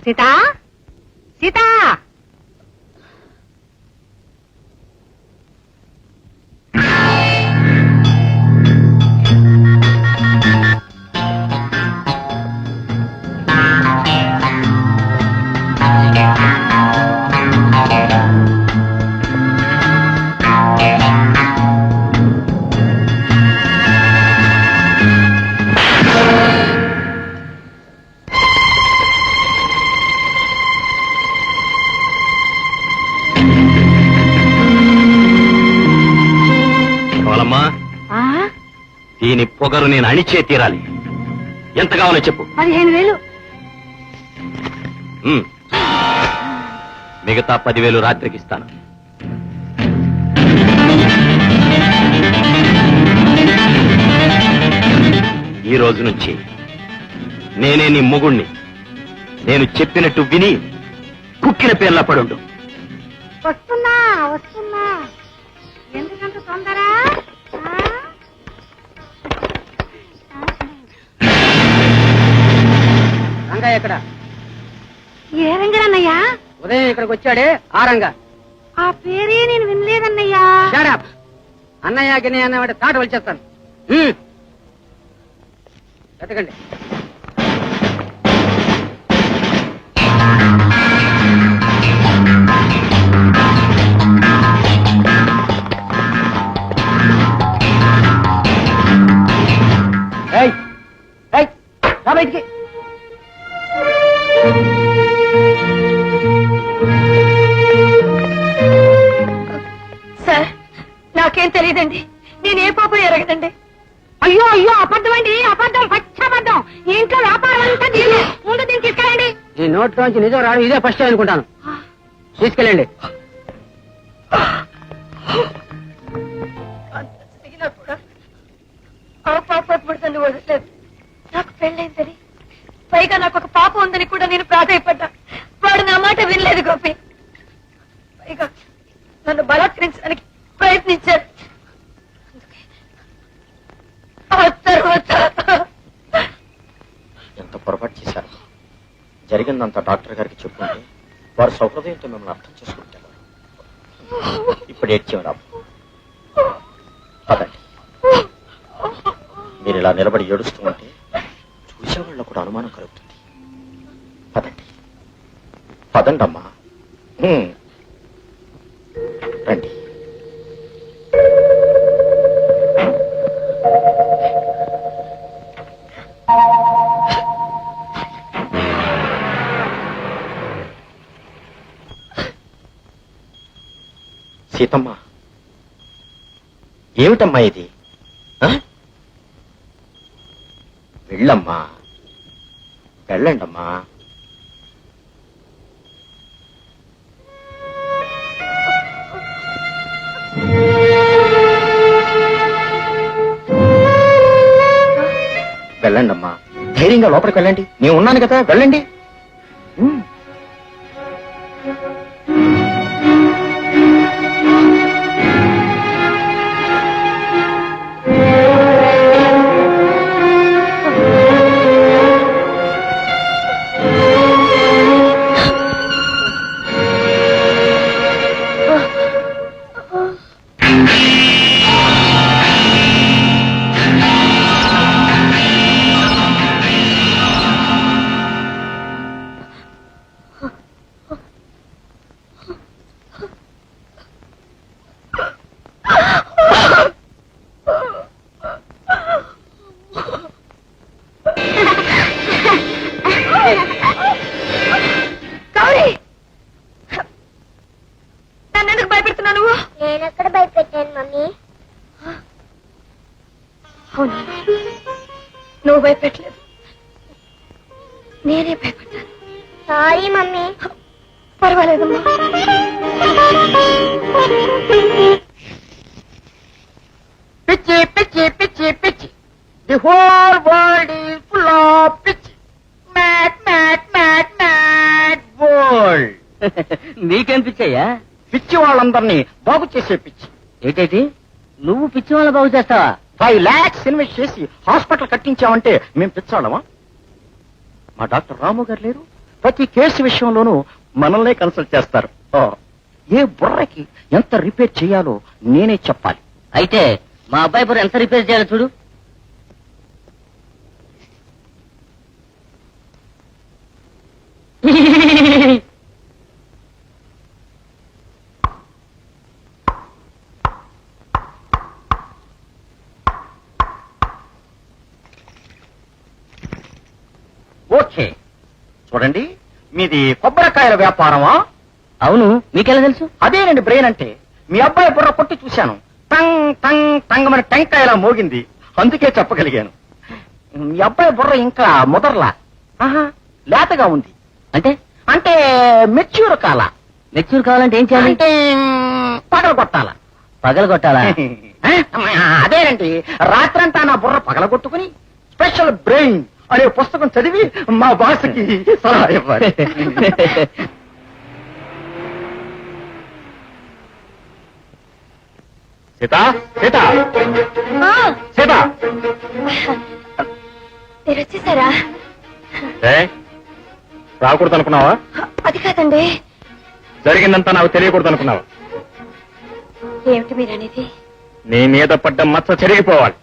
సీత, సీత, వాళ్ళమ్మా, ఆ, దీని పొగరు నేను అణిచే తీరాలి. ఎంత కావాలో చెప్పు. 15,000. మిగతా 10,000 రాత్రికి ఇస్తాను. ఈ రోజు నుంచి నేనే నీ మొగుణ్ణి. నేను చెప్పినట్టు విని కుక్కిన పేర్ల పడుండు. వస్తున్నా వస్తున్నా. ఎందుకంత తొందర? రంగా ఎక్కడ? ఏ రంగరన్నయ్యా? ఉదయం ఇక్కడికి వచ్చాడే ఆ రంగా. ఆ పేరే నేను వినలేదన్నయ్యా. షాడప్. అన్నయ్య గిన్నె అన్నవాడి తాట వచ్చేస్తాను. వెతకండి. రా బయటికి. సార్, నాకేం తెలియదండి. నేనే పాపం ఎరగదండి. అయ్యో అయ్యో, అబద్ధం అండి, అబద్ధం, పచ్చబద్ధం. ఈ ఇంట్లో వ్యాపారం అంతా దీని ముందు దీన్ని తీసుకెళ్ళండి. ఈ నోట్లోంచి నిజం రాడు ఇదే ఫస్ట్ టైం అనుకుంటాను. తీసుకెళ్ళండి. అంత జరిగినా కూడా ఆ పాప నన్ను వదలలేదు. నాకు పెళ్ళైందని, పైగా నాకు ఒక పాప ఉందని కూడా నేను ప్రాధాయపడ్డా. వాడు నా మాట వినలేదు గోపి. పైగా నన్ను బలాత్కరించడానికి ప్రయత్నించారు. ఆ తర్వాత ఎంత పొరపాటు చేశారు. జరిగిందంతా డాక్టర్ గారికి చెప్పుకుంటే వారు సౌహృదయంతో మిమ్మల్ని అర్థం చేసుకుంటారు. ఇప్పుడు ఏడ్చేవారు. పదండి. మీరు ఇలా నిలబడి ఏడుస్తూ ఉంటే చూసేవాళ్ళకు కూడా అనుమానం కలుగుతుంది. పదండి పదండి అమ్మా. రండి. సీతమ్మ, ఏమిటమ్మా ఇది? వెళ్ళమ్మా, వెళ్ళండమ్మా. వెళ్ళండమ్మా, ధైర్యంగా లోపలికి వెళ్ళండి. నేను ఉన్నాను కదా, వెళ్ళండి. నేనెక్కడ భయపెట్టాను మమ్మీ? అవును, నువ్వు భయపెట్టలేదు, నేనే భయపడ్డాను. Sorry mummy. పర్వాలేదమ్మా. పిచ్చి whole world is full of pitch. Mad, mad, mad, mad world. నీకేం పిచ్చయ్యా? పిచ్చి వాళ్ళందరినీ బాగు చేసే పిచ్చి. ఏంటేటి నువ్వు పిచ్చి వాళ్ళ బాగు చేస్తావా? 5 lakhs ఇన్వెస్ట్ చేసి హాస్పిటల్ కట్టించామంటే మేము పిచ్చాడమా? మా డాక్టర్ రాము గారు లేరు, ప్రతి కేసు విషయంలోనూ మనల్నే కన్సల్ట్ చేస్తారు. ఏ బుర్రకి ఎంత రిపేర్ చేయాలో నేనే చెప్పాలి. అయితే మా అబ్బాయి బుర్ర ఎంత రిపేర్ చేయాలో చూడు. ఓకే చూడండి, మీది కొబ్బరికాయల వ్యాపారమా? అవును, మీకెలా తెలుసు? అదేనండి బ్రెయిన్ అంటే. మీ అబ్బాయి బుర్ర కొట్టి చూశాను, టంగ్ టంగ్ టంగమని టెంకాయలా మోగింది, అందుకే చెప్పగలిగాను. మీ అబ్బాయి బుర్ర ఇంకా ముదర్లా, లేతగా ఉంది. అంటే అంటే మెచ్యూర్ కాల. మెచ్యూర్ కావాలంటే ఏం చేయాలి? అంటే పగల కొట్టాల. పగల కొట్టాలా? అదేనండి, రాత్రంతా నా బుర్ర పగలగొట్టుకుని స్పెషల్ బ్రెయిన్ అనే పుస్తకం చదివి మా బాస్కి సలహా ఇవ్వాలి. సీత సీత సీత మీరు వచ్చేసారా? రాకూడదు అనుకున్నావా? అది కాదండి. జరిగిందంతా నాకు తెలియకూడదు అనుకున్నావా? ఏమిటి మీరు అనేది? నీ మీద పడ్డ మచ్చ చెరిగిపోవాలి.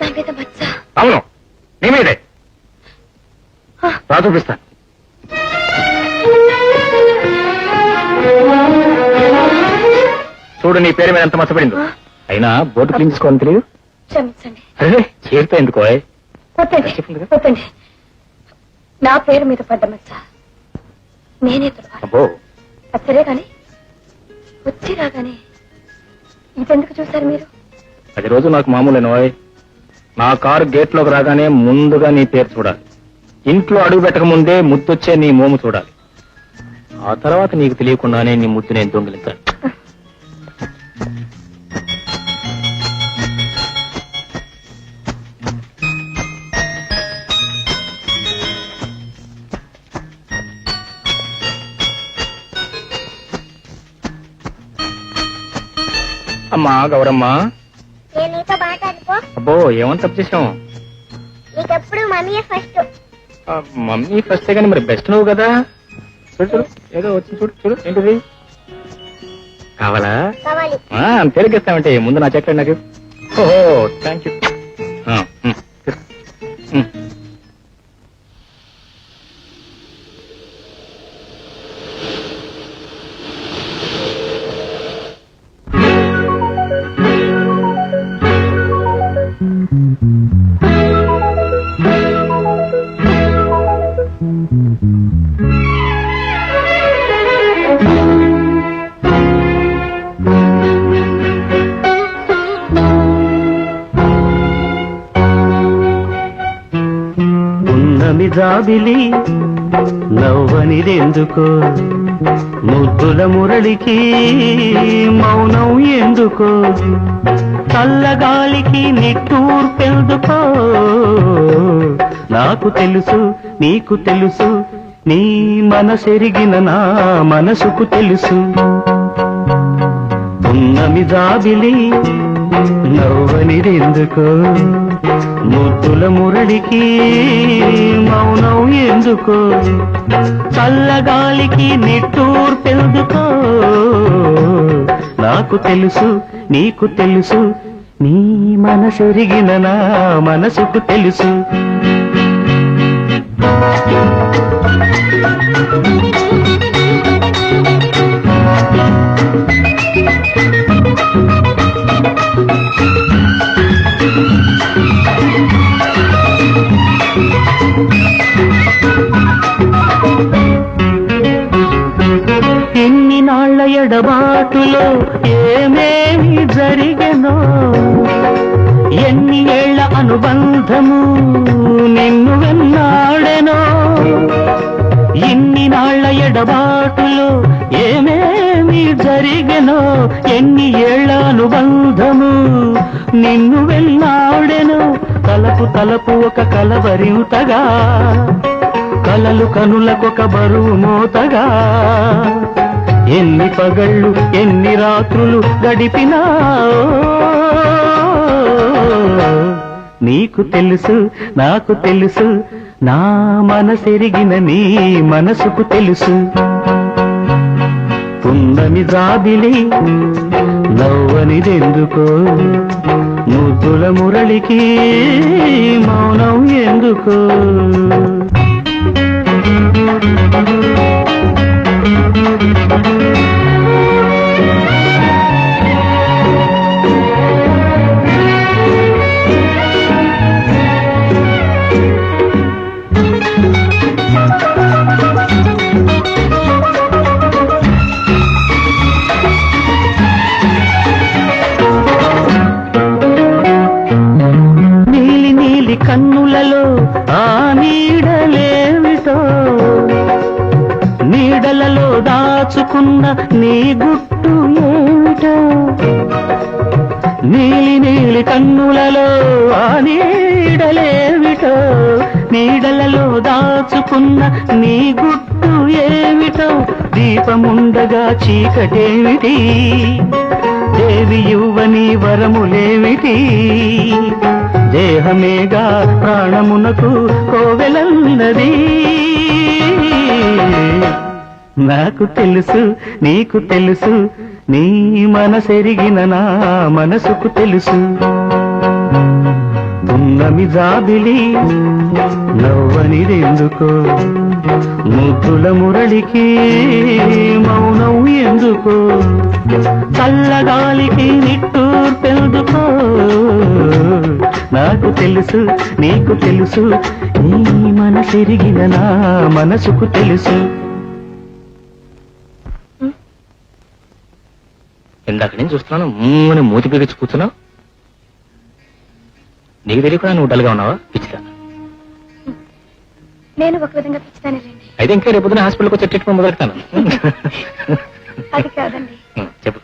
నా మీద మచ్చ? అవును, నీ మీదే. రా చూపిస్తాను. చూడు, నీ పేరు మీద ఎంత మచ్చపడిందో. అయినా బోర్డు క్లీన్ చేసుకోవాలని తెలియదు. క్షమించండి. అరే చేరుతా ఎందుకో? వద్దండి వద్దండి, నా పేరు మీద పడ్డ మచ్చ నేనే తుడవాలి. అబ్బో, సరే కానీ వచ్చి రాగానే ఇదెందుకు చూశారు మీరు? అది రోజు నాకు మామూలేనోయ్. నా కారు గేట్ లోకి రాగానే ముందుగా నీ పేరు చూడాలి. ఇంట్లో అడుగు పెట్టక ముందే ముద్దొచ్చే నీ మోము చూడాలి. ఆ తర్వాత నీకు తెలియకుండానే నీ ముద్దు నేను దొంగిలించాను. అమ్మా గౌరమ్మ, నేను నీతో మాట్లాడుకో. అబ్బో ఏమని తప్పు చేసాం? నీకెప్పుడు మమ్మీ ఫస్ట్. మమ్మీ ఫస్టే కానీ మరి బెస్ట్ నువ్వు కదా. చూడు చూడు, ఏదో వచ్చింది చూడు చూడు. ఏంటిది కావాలా? కావాలి. తెలిగిస్తామంటే ముందు నా చెట్టు నాకు. ఓహో థ్యాంక్ యూ. ఉన్నమి జాబిలి నవ్వనిదెందుకో, ముద్దుల మురళికి మౌనం ఎందుకో, చల్లగాలికి నిట్టూర్పెందుకో, నాకు తెలుసు నీకు తెలుసు, నీ మనసెరిగిన నా మనసుకు తెలుసు. ఉన్నమి జాబిలి నవ్వనిదెందుకో, ముద్దుల మురళికి మౌనం ఎందుకో, చల్లగాలికి నిట్టూర్పెందుకో, నాకు తెలుసు నీకు తెలుసు, నీ మనసెరిగిన నా మనసుకు తెలుసు. ఎన్ని నాళ్ల ఎడబాటులో ఏమేమి జరిగెనో, ఎన్ని ఏళ్ల అనుబంధము నిన్ను వెన్నాడెనో, ఇన్ని నాళ్ల ఎడబాటులో ఏమేమి జరిగెనో, ఎన్ని ఏళ్ల అనుబంధము నిన్ను వెళ్ళాడెను తలపు తలపు ఒక కలవరింతగా కలలు కనులకొక బరువు మోతగా ఎన్ని పగళ్ళు ఎన్ని రాత్రులు గడిపినా నీకు తెలుసు నాకు తెలుసు నా మనసెరిగిన నీ మనసుకు తెలుసు పున్నమి జాబిలి నవ్వనిదెందుకో ముద్దుల మురళికి మౌనం ఎందుకో నీలి నీలి కన్నులలో ఆ నీడలేమిటో నీడలలో దాచుకున్న నీ గుట్టు ఏమిటో నీలి నీలి కన్నులలో ఆ నీడలేమిటో నీడలలో దాచుకున్న నీ గుట్టు ఏమిటో దీపముండగా చీకటేమిటి దేవి యువని వరములేమిటి దేహమేగా ప్రాణమునకు కోవెలన్నది నాకు తెలుసు నీకు తెలుసు నీ మనసెరిగిన నా మనసుకు తెలుసు పున్నమి జాబిలి నవ్వనిదెందుకో ముద్దుల మురళికి మౌనం ఎందుకో చల్లగాలికి నిట్టూర్పెందుకో నాకు తెలుసు నీకు తెలుసు నీ మనసెరిగిన నా మనసుకు తెలుసు ఇందాక నేను చూస్తున్నాను అని మూతి బిగించి కూర్చున్నావు. నీకు తెలియకుండా నువ్వు డల్గా ఉన్నావా పిచ్చిదా? నేను ఒక విధంగా పిచ్చిదానే రండి. అయితే ఇంకా రేపు పొద్దున హాస్పిటల్కి వచ్చి ట్రీట్మెంట్ మొదలెడతాను. అది కాదండి. చెప్పు.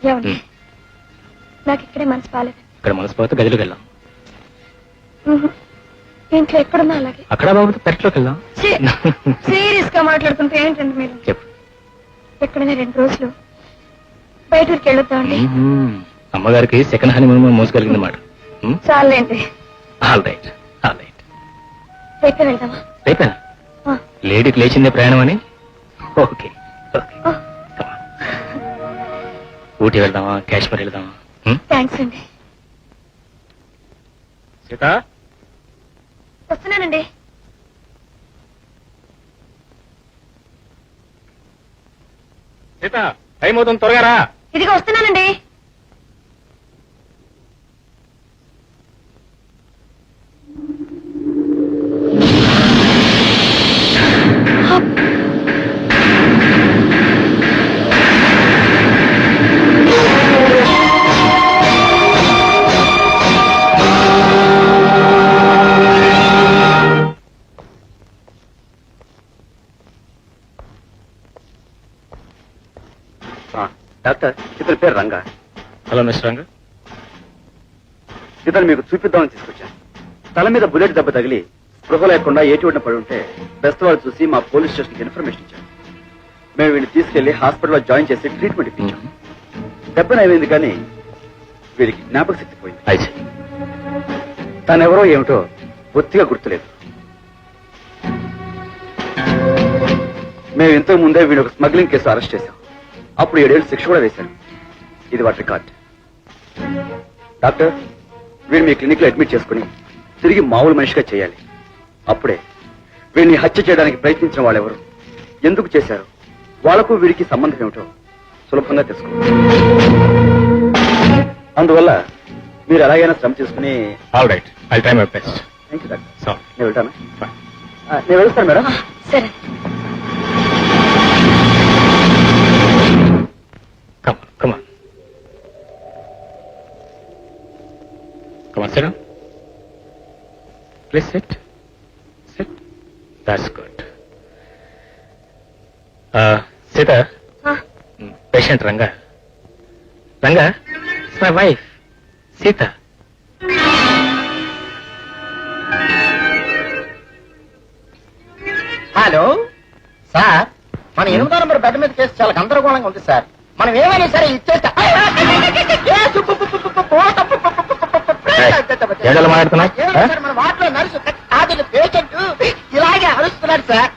ఏమండి నాకు ఇక్కడే మనసు బాగాలేదు. ఇక్కడ మనసు పోతే గదిలోకి వెళ్దాం. ఇంట్లో ఎక్కడున్నా అలాగే. అక్కడ బాబు పెరట్లోకి వెళ్దాం. సీరియస్ గా మాట్లాడుతుంటే ఏంటండి మీరు? చెప్పు. ఎక్కడైనా 2 రోజులు బయట ఊరికి వెళ్ళొద్దామండి. అమ్మగారికి సెకండ్ హనీమూన్ మోసగలిగింది మాట. చాలండి. All right all right. రేపే వెళ్దామా? రేపేనా? లేడీకి లేచిందే ప్రయాణం అని. Okay okay. ఊటీ వెళ్దామా కాశ్మీర్ వెళ్దామా? థ్యాంక్స్ అండి. సీత వస్తున్నానండి. సీత టైం అవుతుంది, త్వరగా రా. ఇదిగో వస్తున్నానండి. డాక్టర్, ఇతని పేరు రంగా. హలో మిస్టర్ రంగ. ఇతను మీకు చూపిద్దామని తీసుకొచ్చాను. తల మీద బుల్లెట్ దెబ్బ తగిలి స్పృహ లేకుండా ఏటివడిన పడి ఉంటే బెస్ట్ వాళ్ళు చూసి మా పోలీస్ స్టేషన్కి ఇన్ఫర్మేషన్ ఇచ్చారు. మేము వీడిని తీసుకెళ్లి హాస్పిటల్లో జాయిన్ చేసి ట్రీట్మెంట్ ఇప్పించాం. దెబ్బ నయమైంది కానీ వీడికి జ్ఞాపక శక్తి పోయింది. అయితే తనెవరో ఏమిటో బొత్తిగా గుర్తులేదు. మేము ఇంతకు ముందే వీడు ఒక స్మగ్లింగ్ కేసు అరెస్ట్ చేశాం. అప్పుడు 7 ఏళ్ళు శిక్ష కూడా వేశారు. ఇది వాటి రికార్డ్. డాక్టర్, వీడిని మీ క్లినిక్ లో అడ్మిట్ చేసుకుని తిరిగి మామూలు మనిషిగా చేయాలి. అప్పుడే వీడిని హత్య చేయడానికి ప్రయత్నించిన వాళ్ళెవరు, ఎందుకు చేశారు, వాళ్లకు వీడికి సంబంధం ఏమిటో సులభంగా తెలుసుకోవచ్చు. అందువల్ల మీరు ఎలాగైనా శ్రమ తీసుకుని. All right, I try my best. Thank you doctor. So నేను వెళ్తాను. నేను వెళ్తాను మేడం. సరే. Come on. Come on, sit down. Please sit. Sit. That's good. Sita. Huh? Patient Ranga. Ranga, it's my wife. Sita hello sir, మన 8వ number bed మీద case చాలా గందరగోళంగా ఉంది సార్. మనం ఏమైనా సరే ఇచ్చేస్తా. ఏడలు మాట్లాడుతున్నా మన వాటిలో నర్సు ఆదిన పేషెంట్ ఇలాగే అరుస్తున్నాడు సార్.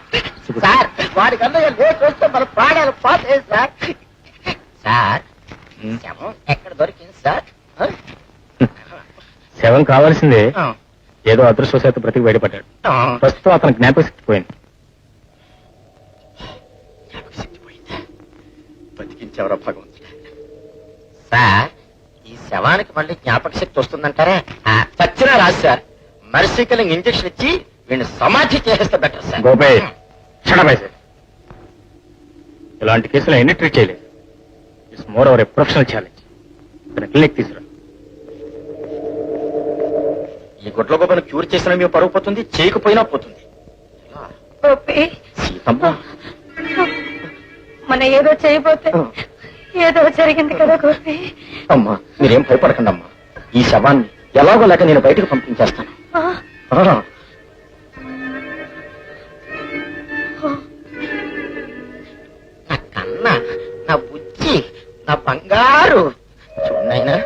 సార్ వాడి కన్నా లేట్ వస్తే మన ప్రాణాలు పోతాయి సార్. సార్ శవం ఎక్కడ దొరికింది సార్? శవం కావాల్సిందే, ఏదో అదృష్టవశాత్తు బ్రతికి బయటపడ్డాడు. ప్రస్తుతం అతను జ్ఞాపకశక్తి పోయింది. బతికించేవరా భగవంతుడు. సార్ ఈ శవానికి మళ్ళీ జ్ఞాపక శక్తి వస్తుందంటారా? చచ్చినా రాదు సార్. మర్సికల్ ఇంజక్షన్ ఇచ్చి వీడిని సమాధి చేసేస్తే బెటర్ సార్. గోపే షడపై సార్, ఇలాంటి కేసులు ఎన్ని ట్రీట్ చేయలేదు. It's more of a professional challenge. Clinic తీసుకురా. ఈ గుడ్ల గొప్పను క్యూర్ చేసిన మీ పరుగు పోతుంది, చేయకపోయినా పోతుంది. గోపి, సీతమ్మ మన ఏదో చేయబోతే ఏదో జరిగింది కదా గోపి. అమ్మా మీరేం భయపడకండి అమ్మా. ఈ శవాన్ని ఎలాగో లేక నేను బయటకు పంపించేస్తాను. నా కన్న, నా బుజ్జి, నా బంగారు చూడైనా,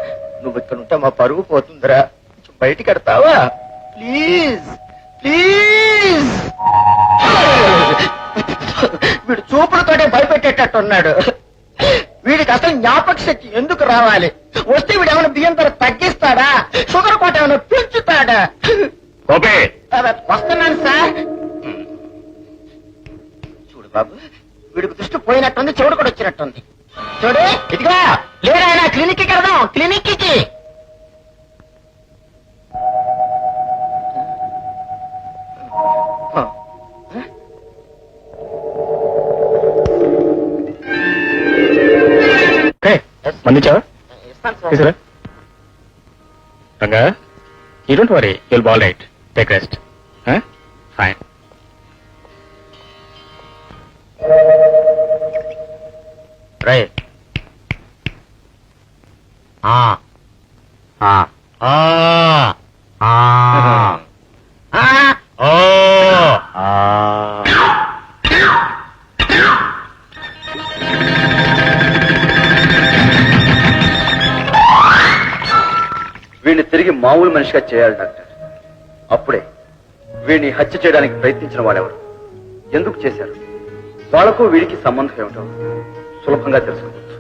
నువ్వు ఇక్కడ ఉంటే మా పరుగు పోతుందిరా. బయటికి కడతావా ప్లీజ్ ప్లీజ్. వీడు చూపులతోనే భయపెట్టేటట్టున్నాడు. వీడికి అసలు జ్ఞాపక శక్తి ఎందుకు రావాలి? వస్తే వీడు ఏమైనా బియ్యం ధర తగ్గిస్తాడా? షుగర్ కోట ఏమైనా పెంచుతాడా? వస్తున్నాను సార్. చూడు బాబు, వీడికి దృష్టి పోయినట్టుంది, చెవుడు కూడా వచ్చినట్టుంది. చూడు ఇదిగా లేరా, క్లినిక్ కి వెళ్దాం. క్లినిక్ కి మందించావా? తీసురా. Ranga, you don't worry, you'll be all right. Take rest. Fine. Right. వీడిని తిరిగి మామూలు మనిషిగా చేయాలి డాక్టర్. అప్పుడే వీడిని హత్య చేయడానికి ప్రయత్నించిన వాడెవరు, ఎందుకు చేశారు, వాళ్లకు వీడికి సంబంధం ఏమిటో సులభంగా తెలుసుకోవచ్చు.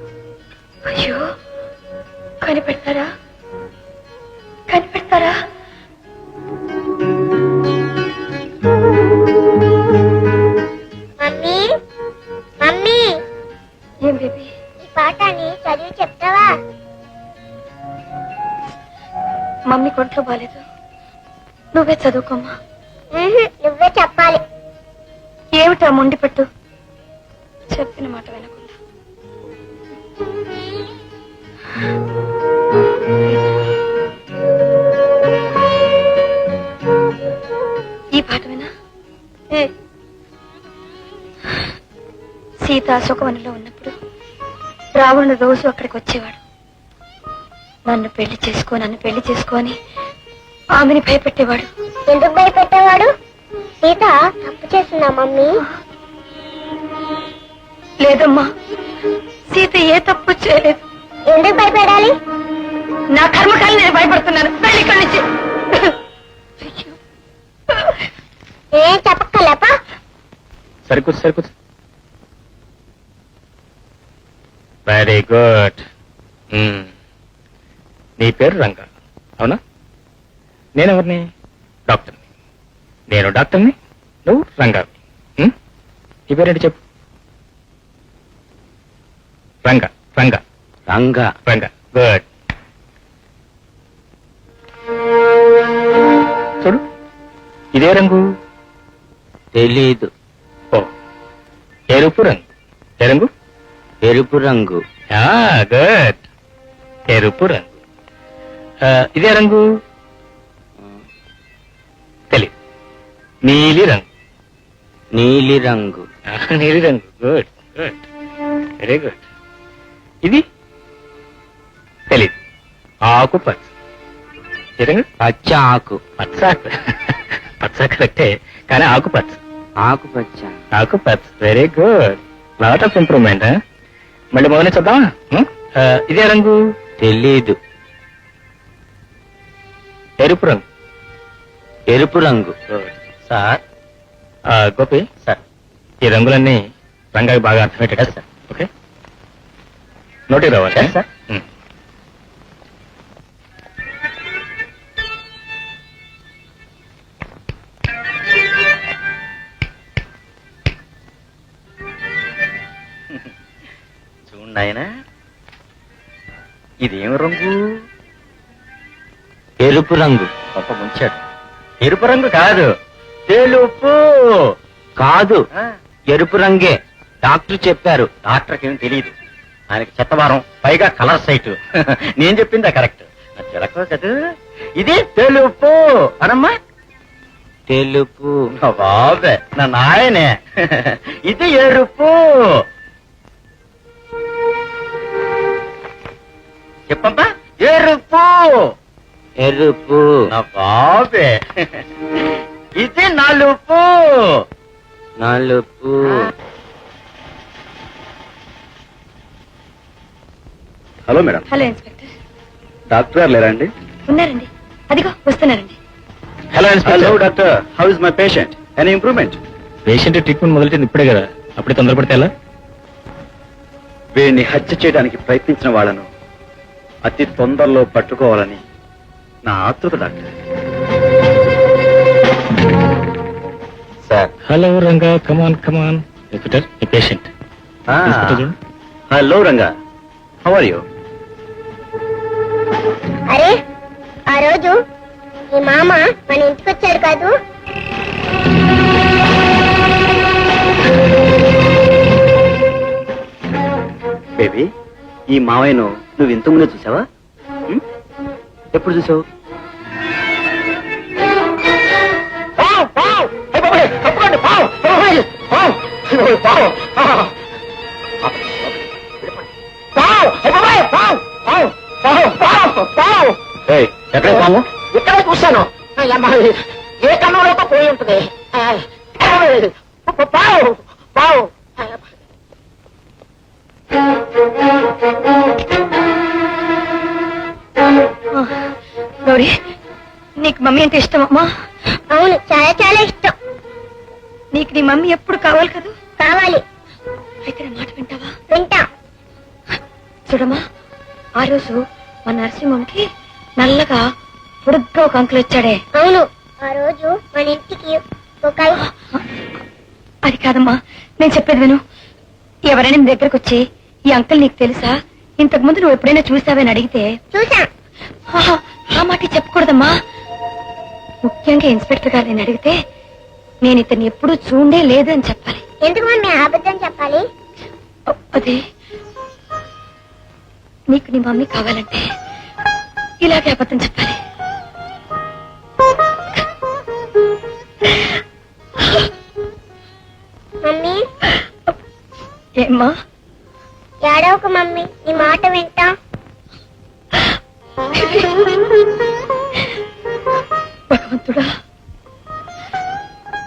అయ్యో, కనిపెడతారా? కనిపెడతారా? మమ్మీ మమ్మీ, ఏం బేబీ? ఈ పాఠాన్ని చదివి చెప్తావా? మమ్మీ కొంట్లో బాలేదు, నువ్వే చదువుకోమ్మా. నువ్వే చెప్పాలి. ఏమిటా మొండి పెట్టు? చెప్పిన మాట వినకుండా. ఈ పాఠమేనా? సీత అశోకవనంలో ఉన్నప్పుడు రావణుడు రోజు అక్కడికి వచ్చేవాడు. నన్ను పెళ్లి చేసుకొని ఆమెని భయపెట్టేవాడు. ఎందుకు భయపెట్టేవాడు? సీత తప్పు చేసిందా మమ్మీ? లేదమ్మా, సీత ఏ తప్పు చేయలేదు. ఎందుకు భయపెడాలి? నా కర్మకాలి నేను భయపడుతున్నాను. వెళ్ళి ఇక్కడి నుంచి. ఏం చెప్పక్కలేపా? సరికూర్చు. Very good. నీ పేరు రంగా, అవునా? నేనెవరిని? డాక్టర్ని. నేను డాక్టర్ని, నువ్వు రంగావి. నీ పేరేంటి చెప్పు? రంగా. రంగా రంగా రంగా. గుడ్. చూడు, ఇదే రంగు. తెలీదు. ఓ, ఎరుపు రంగు. ఏ రంగు? ఎరుపు రంగు. గుడ్, ఎరుపు రంగు. ఇదే రంగు? తెలీదు. నీలి రంగు. నీలి రంగు. నీలి రంగు. Good good, very good. ఇది తెలీదు. ఆకుపచ్చ. ఏదండి పచ్చ ఆకు. పచ్చాకు పచ్చ కరెక్టే, కానీ ఆకుపచ్చ. ఆకుపచ్చ. ఆకుపచ్చ, very good, lot of improvement. మళ్ళీ మొదలు చూద్దామా? ఇదే రంగు తెలీదు. ఎరుపు రంగు. ఎరుపు రంగు. Sir Gopi, sir. ఈ రంగులన్నీ రంగాకి బాగా అర్థమయ్యేటట్టు సార్. ఓకే, నోటికి రావాలి Yes, sir. చూడండి ఆయన, ఇదేం రంగు? ఎరుపు రంగు. గొప్ప ముంచాడు. ఎరుపు రంగు కాదు, తెలుపు. కాదు, ఎరుపు రంగే. డాక్టర్ చెప్పారు. డాక్టర్కి ఏం తెలియదు, ఆయనకి చెత్తవారం, పైగా కలర్ సైట్. నేను చెప్పిందా కరెక్ట్? చిలకో కదా, ఇది తెలుపు అనమ్మా. తెలుపు. నా బాబే, నా నాయనే. ఇది ఎరుపు. చెప్పమ్మా, ఎరుపు. ఎరుపు. నా బాబే, ఇది నలుపు. నలుపు. Hello madam, hello inspector. Doctor గారు లేరా అండి? ఉన్నారండి, అదిగో వస్తున్నారండి. Hello hello doctor, how is my patient? Any improvement? Patient treatment మొదలెట్టింది ఇప్పుడే కదా, అప్పుడే తొందరపడితే ఎలా? వీడిని హత్య చేయడానికి ప్రయత్నించిన వాళ్ళను అతి తొందరలో పట్టుకోవాలని నా ఆతృత doctor. Sir. Hello Ranga, come on come on. Inspector, ఈ patient. Hello Ranga, how are you? అరే ఆ రోజు మీ మామ మన ఇంటికి వచ్చాడు కాదు? బేబీ, ఈ మావయ్యను నువ్వు ఇంత ముందే చూసావా? ఎప్పుడు చూసావు? ఎక్కడ పాము? ఇక్కడ చూశాను. ఏ కన్నులతో పోయి ఉంటుంది. పావు పావు. గౌరీ, నీకు మమ్మీ అంటే ఇష్టమమ్మా? అవును, చాలా చాలా ఇష్టం. నీకు నీ మమ్మీ ఎప్పుడు కావాలి కదా? కావాలి. అయితే నా మాట వింటావా? వింటా. చూడమ్మా, ఆ రోజు మా నరసింహంకి నల్లగా పొడుగ్గా ఒక అంకుల్ వచ్చాడే. అవును, ఆ రోజు మన ఇంటికి ఒక అది కాదమ్మా, నేను చెప్పేది విను. ఎవరైనా నీ దగ్గరకు వచ్చి, ఈ అంకుల్ నీకు తెలుసా, ఇంతకు ముందు నువ్వు ఎప్పుడైనా చూసావని అడిగితే, చూసా. ఆహా, ఆ మాట చెప్పకూడదమ్మా. ముఖ్యంగా ఇన్స్పెక్టర్ గారు నేను అడిగితే, నేను ఇతన్ని ఎప్పుడూ చూడే లేదు అని చెప్పాలి. ఎందుకు మమ్మీ అబద్ధం చెప్పాలి? అదే, నీకు నీ మమ్మీ కావాలంటే ఇలాగే అబద్ధం చెప్పాలి. మమ్మీ, ఏమ్మా? ఏడవక మమ్మీ, నీ మాట వింటా. భగవంతుడా,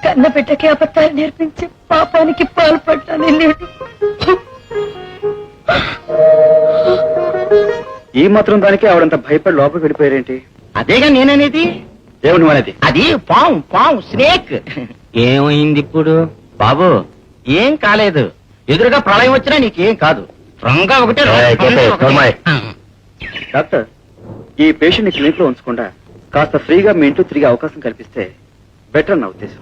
కన్న బిడ్డకి అబద్ధాలు నేర్పించి పాపానికి పాల్పడ్డాను నేను. ఈ మాత్రం దానికి ఆవిడంత భయపడి లోపలికి వెళ్ళిపోయారేంటి? అదేగా నేననేది. ఏమిటి మనది? అది పాము, పాము, స్నేక్. ఏమైంది ఇప్పుడు? బాబు, ఏం కాలేదు. ఎదురుగా ప్రళయం వచ్చినా నీకేం కాదు. రంగా ఒకటే డాక్టర్, ఈ పేషెంట్ ని క్లినిక్ లో ఉంచకుండా కాస్త ఫ్రీగా మీ ఇంట్లో తిరిగే అవకాశం కల్పిస్తే బెటర్ నా ఉద్దేశం.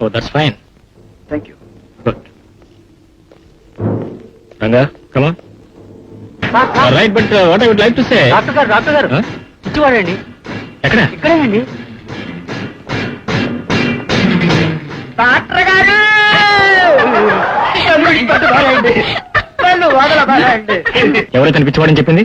Oh that's fine. Thank you. Good. Ranga, come on. Right, but what I would like to say. Doctor garu, doctor garu, ఇచ్చివాడండి. ఎక్కడ? ఇక్కడేనండి. డాక్టర్ గారు ఎవరైతే అనిపించవాడని చెప్పింది?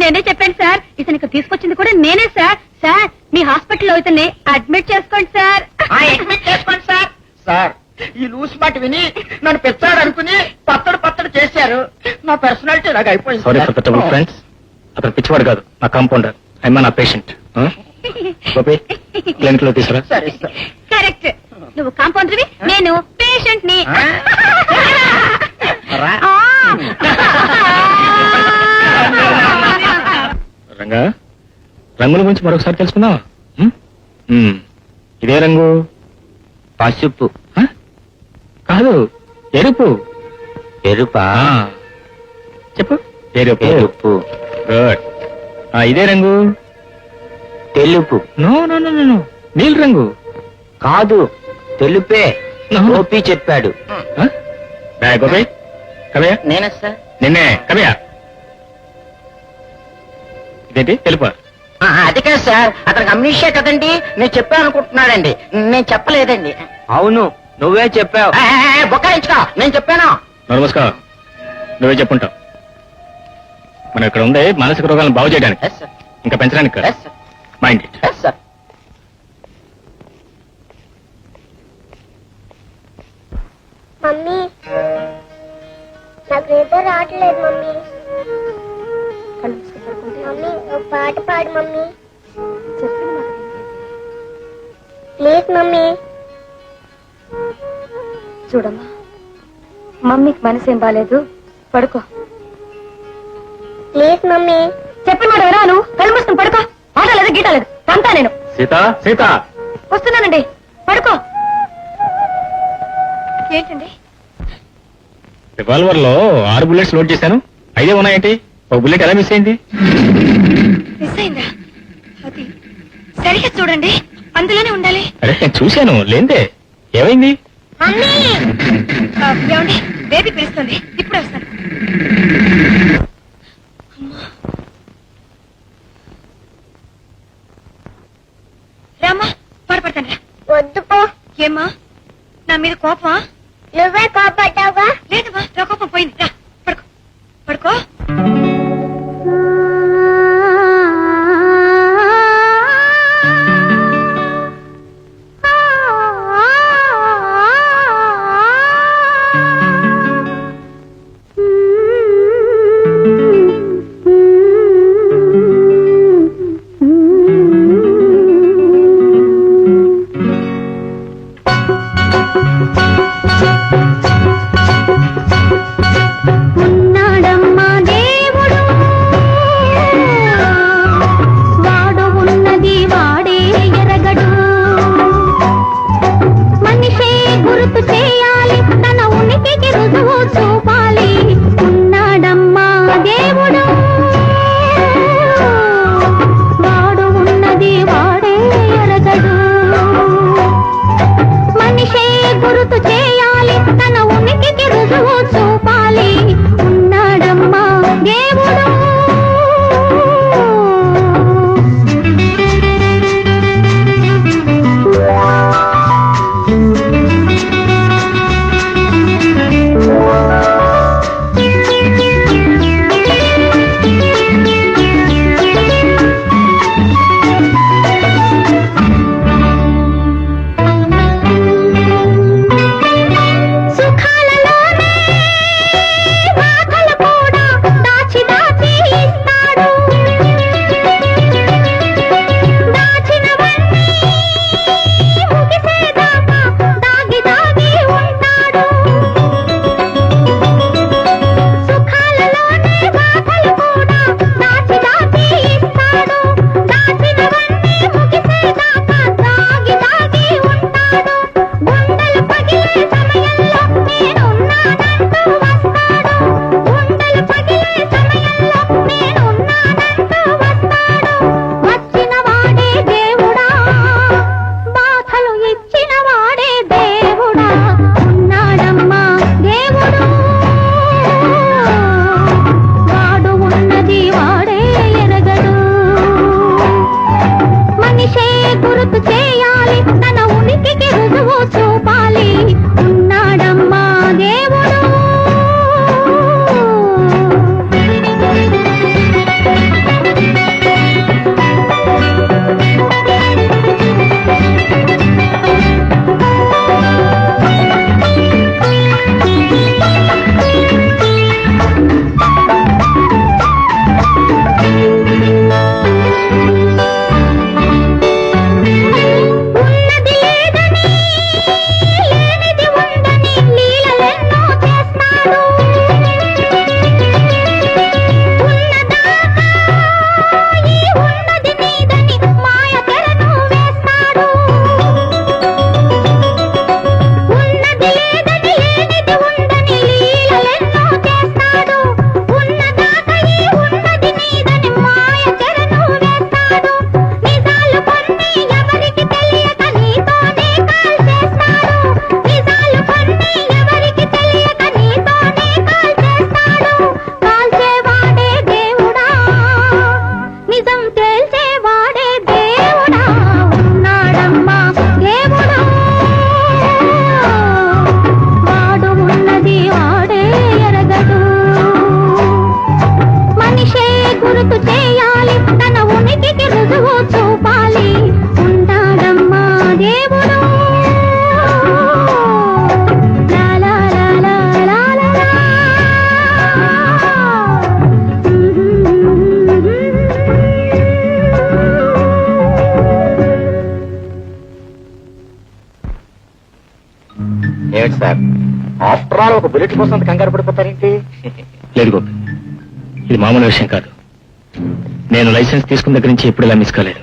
నేనే చెప్పాను సార్, ఇతనికి తీసుకొచ్చింది కూడా నేనే సార్. సార్, మీ హాస్పిటల్లో ఇతన్ని అడ్మిట్ చేసుకోండి సార్. అడ్మిట్ చేసుకోండి సార్. సార్, ఈ లూస్ మాట విని నన్ను పెచ్చాడు అనుకుని పత్తడు పత్తడు చేశారు. నా పర్సనాలిటీ నాకు అయిపోయింది. Sorry for the trouble friends. అతను పిచ్చివాడు కాదు, నా కాంపౌండర్. ఐఎమ్ నా పేషెంట్. గోపి క్లినిక్ లో తీసుకురా. సరే సార్. కరెక్ట్. నువ్వు కాంపౌండర్వి, నేను పేషెంట్ ని. రా. రంగా, రంగుల గురించి మరొకసారి తెలుసుకుందావా? ఇదే రంగు? పసుపు. కాదు, ఎరుపు. ఎరుపా? చెప్పు. ఎరుపు. ఎరుపు. గుడ్. ఇదే రంగు? తెలుపు. నో నో నో నో, నీలి రంగు. కాదు, తెలుపే. No. గోపి చెప్పాడు. గోపి కవయ, నేనే సార్. నిన్నే కవయ. ఇదేంటి తెలుపా? అది కాదు సార్, అతనికి అమ్నీషియా కదండి, నేను చెప్పాను అనుకుంటున్నాడండి. నేను చెప్పలేదండి. అవును, నువ్వే చెప్పావు. బొక్కాయించుకో, నేను చెప్పాను. నమస్కారం, నువ్వే చెప్పుంటావు. మనం ఇక్కడ ఉంది మానసిక రోగాలను బాగు చేయడానికి, ఎస్ సార్. ఇంకా పెంచడానికి కాదు. Yes sir. Mind it. Yes sir. Mummy నాకు నిద్ర రావట్లేదు మమ్మీ. మమ్మీ ఒక పాట పాడు మమ్మీ. Please mummy. చూడమ్మా, మమ్మీకి మనసేం బాలేదు, పడుకో. Please mummy. చెప్పిన మాట వినాను, కళ్ళు మూసుకుని పడుకో. ఆట లేదు, గీట లేదు, తంతా నేను. సీత, సీత వస్తున్నానండి, పడుకో. ఏంటండి? రివాల్వర్ లో 6 బుల్లెట్స్ లోడ్ చేశాను, 5 ఉన్నాయేంటి? ఒక బుల్లెట్ ఎలా మిస్ అయింది? మిస్ అయిందా? అది సరిగ్గా చూడండి, అందులోనే ఉండాలి. అరే నేను చూశాను, లేందే. ఏమైంది? మమ్మీ ఏమండి, బేబీ పిలుస్తుంది, ఇప్పుడే వస్తాను. రామ్మా, పడతాను రా. వద్దు పో. ఏమ్మా, నా మీద కోపమా? నువ్వే కోపడ్డావుగా. లేదమ్మా, నా కోపం పోయింది. రా, పడుకో పడుకో. ఉన్నాడమ్మా దేవుడు, వాడు ఉన్నది వాడే ఎరగడు. మనిషే గుర్తు చేయాలి, తన ఉనికికి రుజువు చూపాలి. ఉన్నాడమ్మా దేవుడు, వాడు ఉన్నది వాడే ఎరగడు. మనిషే గుర్తు చేయాలి, తన ఉనికికి రుజువు చూపాలి. ఉన్నాడమ్మా దేవుడు. సుఖ ఏమిటి సార్, ఆఫ్టర్ ఆల్ ఒక బుల్లెట్ కోసం అంత కంగారు పడిపోతారేంటి? లేదు గోపి, ఇది మామూలు విషయం కాదు. నేను లైసెన్స్ తీసుకున్న దగ్గర నుంచి ఎప్పుడు ఇలా మిస్ కాలేదు.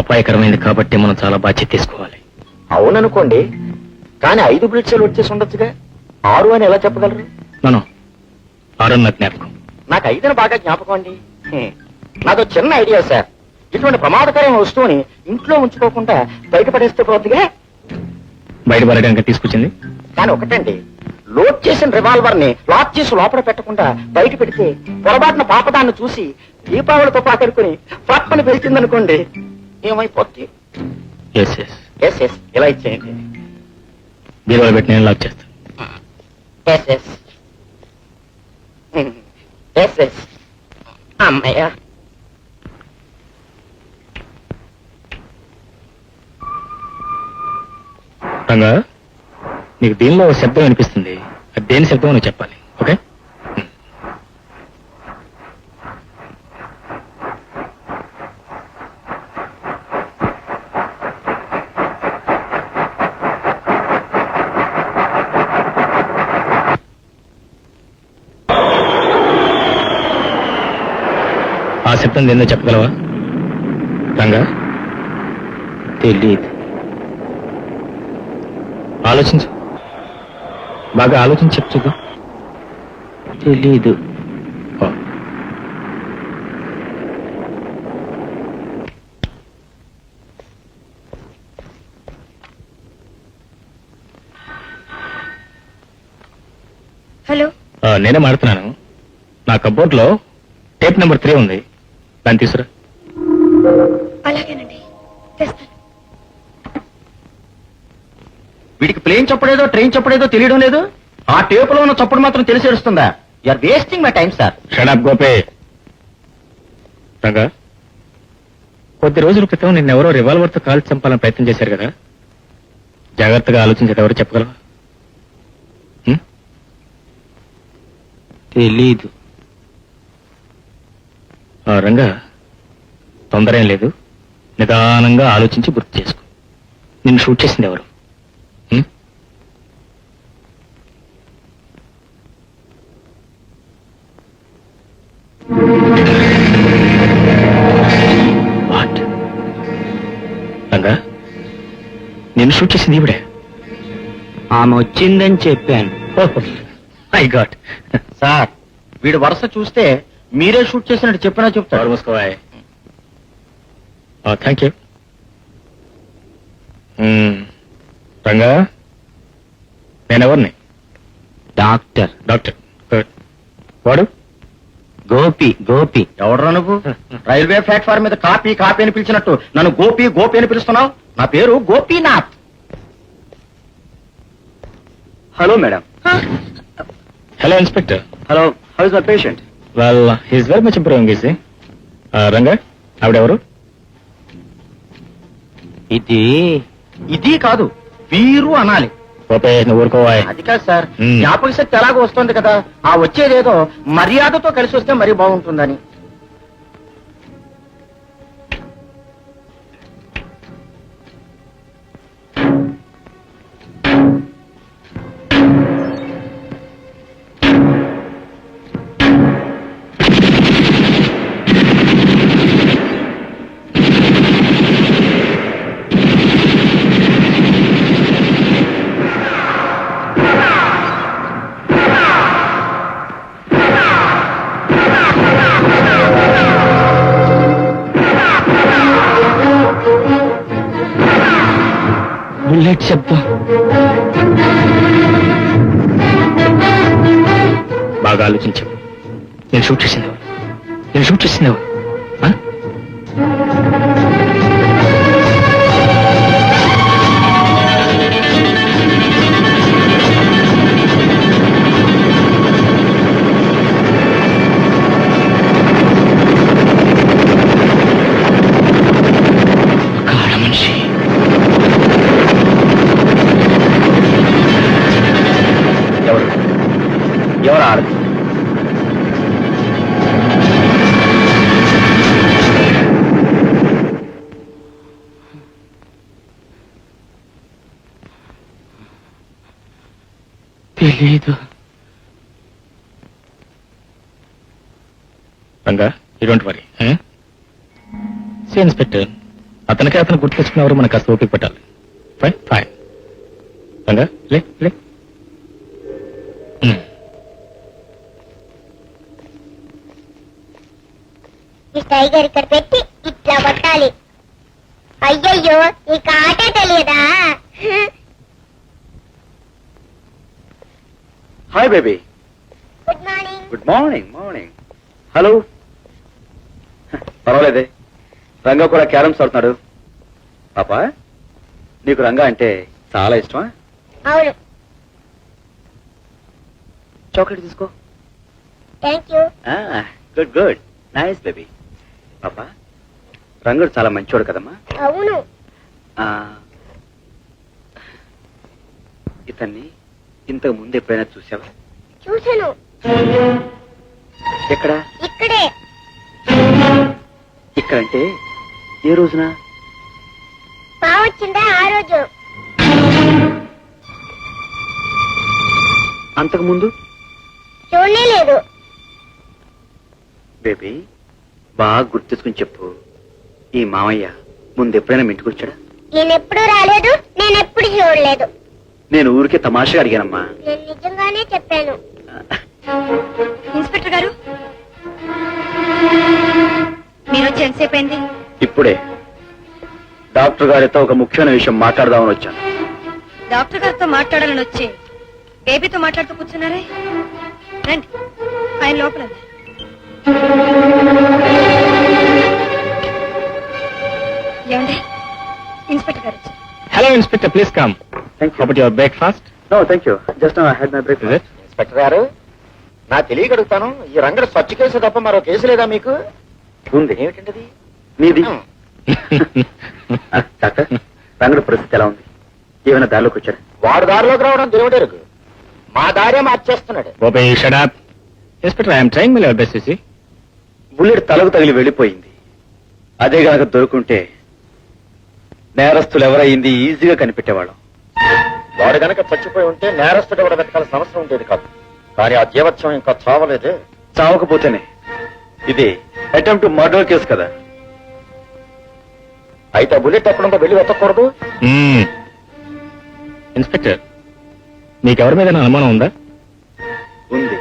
అపాయకరమైంది కాబట్టి మనం చాలా బాధ్యత తీసుకోవాలి. అవుననుకోండి, కానీ 5 బుల్లెట్స్ వచ్చేసి ఉండొచ్చుగా. 6 అని ఎలా చెప్పగలరు? నన్ను ఆరన్న జ్ఞాపకం. నాకు 5 అని బాగా జ్ఞాపకం అండి. నాదో చిన్న ఐడియా సార్. ఇటువంటి ప్రమాదకరమైన వస్తువుని ఇంట్లో ఉంచుకోకుండా బయటపడేస్తే పోతుందిగా. బయటపడడానికి తీసుకొచ్చింది. కానీ ఒకటండి, లోడ్ చేసిన రివాల్వర్ ని లాక్ చేసి లోపల పెట్టకుండా బయట పెడితే పొరపాటున పాపదాన్ని చూసి దీపావళితో పాకడుకుని పక్కన పెరిచిందనుకోండి, ఏమైపోద్ది? ఎస్ ఎస్ ఎస్ ఎస్, ఇలా ఇచ్చేయండి. బీరువాలో పెట్టి నేను లాక్ చేస్తాను. Yes yes yes yes. అమ్మయ్యా. రంగా, నీకు దీనిలో ఓ శబ్దం వినిపిస్తుంది. అది దేని శబ్దం నువ్వు చెప్పాలి. ఓకే? ఆ శబ్దం ఏందో చెప్పగలవా రంగా? తెలీదు. ఆలోచించు, బాగా ఆలోచించి చెప్పు చూద్దాం. తెలీదు. హలో, నేనే మాడుతున్నాను. నా కబోర్డ్ లో టేప్ నెంబర్ 3 ఉంది, దాన్ని తీసుకురా. అలాగేనండి, తెస్తాను. వీడికి ప్లేన్ చప్పుడేదో ట్రైన్ చప్పుడేదో తెలియడం లేదు. ఆ టేపులో ఉన్న చప్పుడు మాత్రం తెలిసేస్తుందా? You're wasting my time sir. Shut up గోపే. రంగా, కొద్ది రోజుల క్రితం నిన్నెవరో రివాల్వర్తో కాల్చి చంపాలని ప్రయత్నం చేశారు కదా. జాగ్రత్తగా ఆలోచించేది ఎవరు చెప్పగలవా? తెలీదు. రంగా, తొందర ఏం లేదు, నిదానంగా ఆలోచించి గుర్తు చేసుకో. నిన్ను షూట్ చేసింది ఎవరు? వాట్? రంగా, నిన్ను షూట్ చేసింది ఇవిడే? ఆమె వచ్చిందని చెప్పాను. I got. సార్, వీడు వరుస చూస్తే మీరే షూట్ చేసినట్టు చెప్పినా చెప్తారు. మూసుకోవాయ్. Thank you. రంగా, నేనెవరిని? డాక్టర్. డాక్టర్. గుడ్. వాడు? గోపి. గోపి ఎవడరా నువ్వు? రైల్వే ప్లాట్ఫామ్ మీద కాపీ కాపీ అని పిలిచినట్టు నన్ను గోపి గోపి అని పిలుస్తున్నావు? నా పేరు Gopinath. Hello madam. Hello inspector. Hello, how is my patient? Well, he's very much improving easy. Ranga, ఆవిడెవరు? ఇది కాదు, వీరు అనాలి. ఓపే, నువ్వు ఊరుకోవాయ్. అది కాదు సార్, మ్మ్. జ్ఞాపక శక్తి ఎలాగో వస్తుంది కదా, ఆ వచ్చేదేదో మర్యాదతో కలిసి వస్తే మరీ బాగుంటుందని. బుల్లెట్ శబ్దం. బాగా ఆలోచించావు. నేను షూట్ చేసింది ఎవరు? నేను షూట్ చేసింది ఎవరు? ఆ? కాడ మనిషి. ఎవరు? ఎవరు ఆడదు? తెలీదు. Ranga, you don't worry. See inspector, అతనికి అతను గుర్తు తెచ్చుకున్నవారు మనకు కాస్త ఓపిక పట్టాలి. Fine fine. రంగా, లే లే. ఈ టైగర్ ఇక్కడ పెట్టి ఇట్లా కొట్టాలి. అయ్యయ్యో ఈ ఆటే తెలియదా? Hi baby. Good morning. Good morning. Morning. Hello. పర్వాలేదే, రంగా కూడా క్యారమ్స్ ఆడుతున్నాడు. పాపా, నీకు రంగా అంటే చాలా ఇష్టమా? అవును. చాక్లెట్ తీసుకో. Thank you. Good good. Nice baby. పాపా, రంగుడు చాలా మంచివాడు కదమ్మా. అవును. ఆ, ఇతన్ని ఇంతకు ముందు ఎప్పుడైనా చూసావా? చూసాను. ఎక్కడ? ఇక్కడే. ఇక్కడంటే ఏ రోజున? బావొచ్చిందా ఆ రోజు. అంతకు ముందు? చూడనే లేదు. బేబీ, బాగా గుర్తుకుని చెప్పు, ఈ మామయ్య ముందు ఎప్పుడైనా మీ ఇంటికి వచ్చాడా? నేనెప్పుడు రాలేదు, నేనెప్పుడు చూడలేదు. నేను ఊరికే తమాషగా అడిగానమ్మా. నేను నిజంగానే చెప్పాను. ఇన్స్పెక్టర్ గారు, మీరు వచ్చి ఎంతసేపు అయింది? ఇప్పుడే డాక్టర్ గారితో ఒక ముఖ్యమైన విషయం మాట్లాడదామని వచ్చాను. డాక్టర్ గారితో మాట్లాడాలని వచ్చి బేబీతో మాట్లాడుతూ కూర్చున్నారే. రండి, ఆయన లోపల. ఏమండి, ఇన్స్పెక్టర్ గారు వచ్చారు. Hello inspector, please come. Thank you. About your breakfast? No thank you, just now I had my breakfast. Inspector garu, నా తెలియగడుగుతాను, ఈ రంగడు స్వచ్ఛ కేసు తప్ప మరో కేసు లేదా మీకు? ఉంది. ఏమిటండి? నీది? డాక్టర్, రంగడు పరిస్థితి ఎలా ఉంది? ఏమైనా దారిలోకి వచ్చాడా? వాడు దారిలోకి రావడం దేవుడెరుగు, మా దారే మార్చేస్తున్నాడు. Open you shut up. Inspector, I'm trying my best. చూసి బుల్లెట్ తలకు తగిలి వెళ్ళిపోయింది. అదే గనక దొరుకుంటే నేరస్తులు ఎవరయ్యింది ఈజీగా కనిపెట్టేవాళ్ళం. వాడు గనక చచ్చిపోయి ఉంటే నేరస్తుడు ఎవడ వెతకాల్సిన అవసరం ఉండేది కాదు. కానీ ఆ జీవత్యం ఇంకా చావలేదే. చావకపోతేనే. ఇది అటెంప్ట్ మర్డర్ కేసు కదా. అయితే బుల్లెట్ ఎక్కడుందో వెళ్ళి వెతకూడదు. ఇన్స్పెక్టర్, మీకెవరి మీద అనుమానం ఉందా? ఉంది.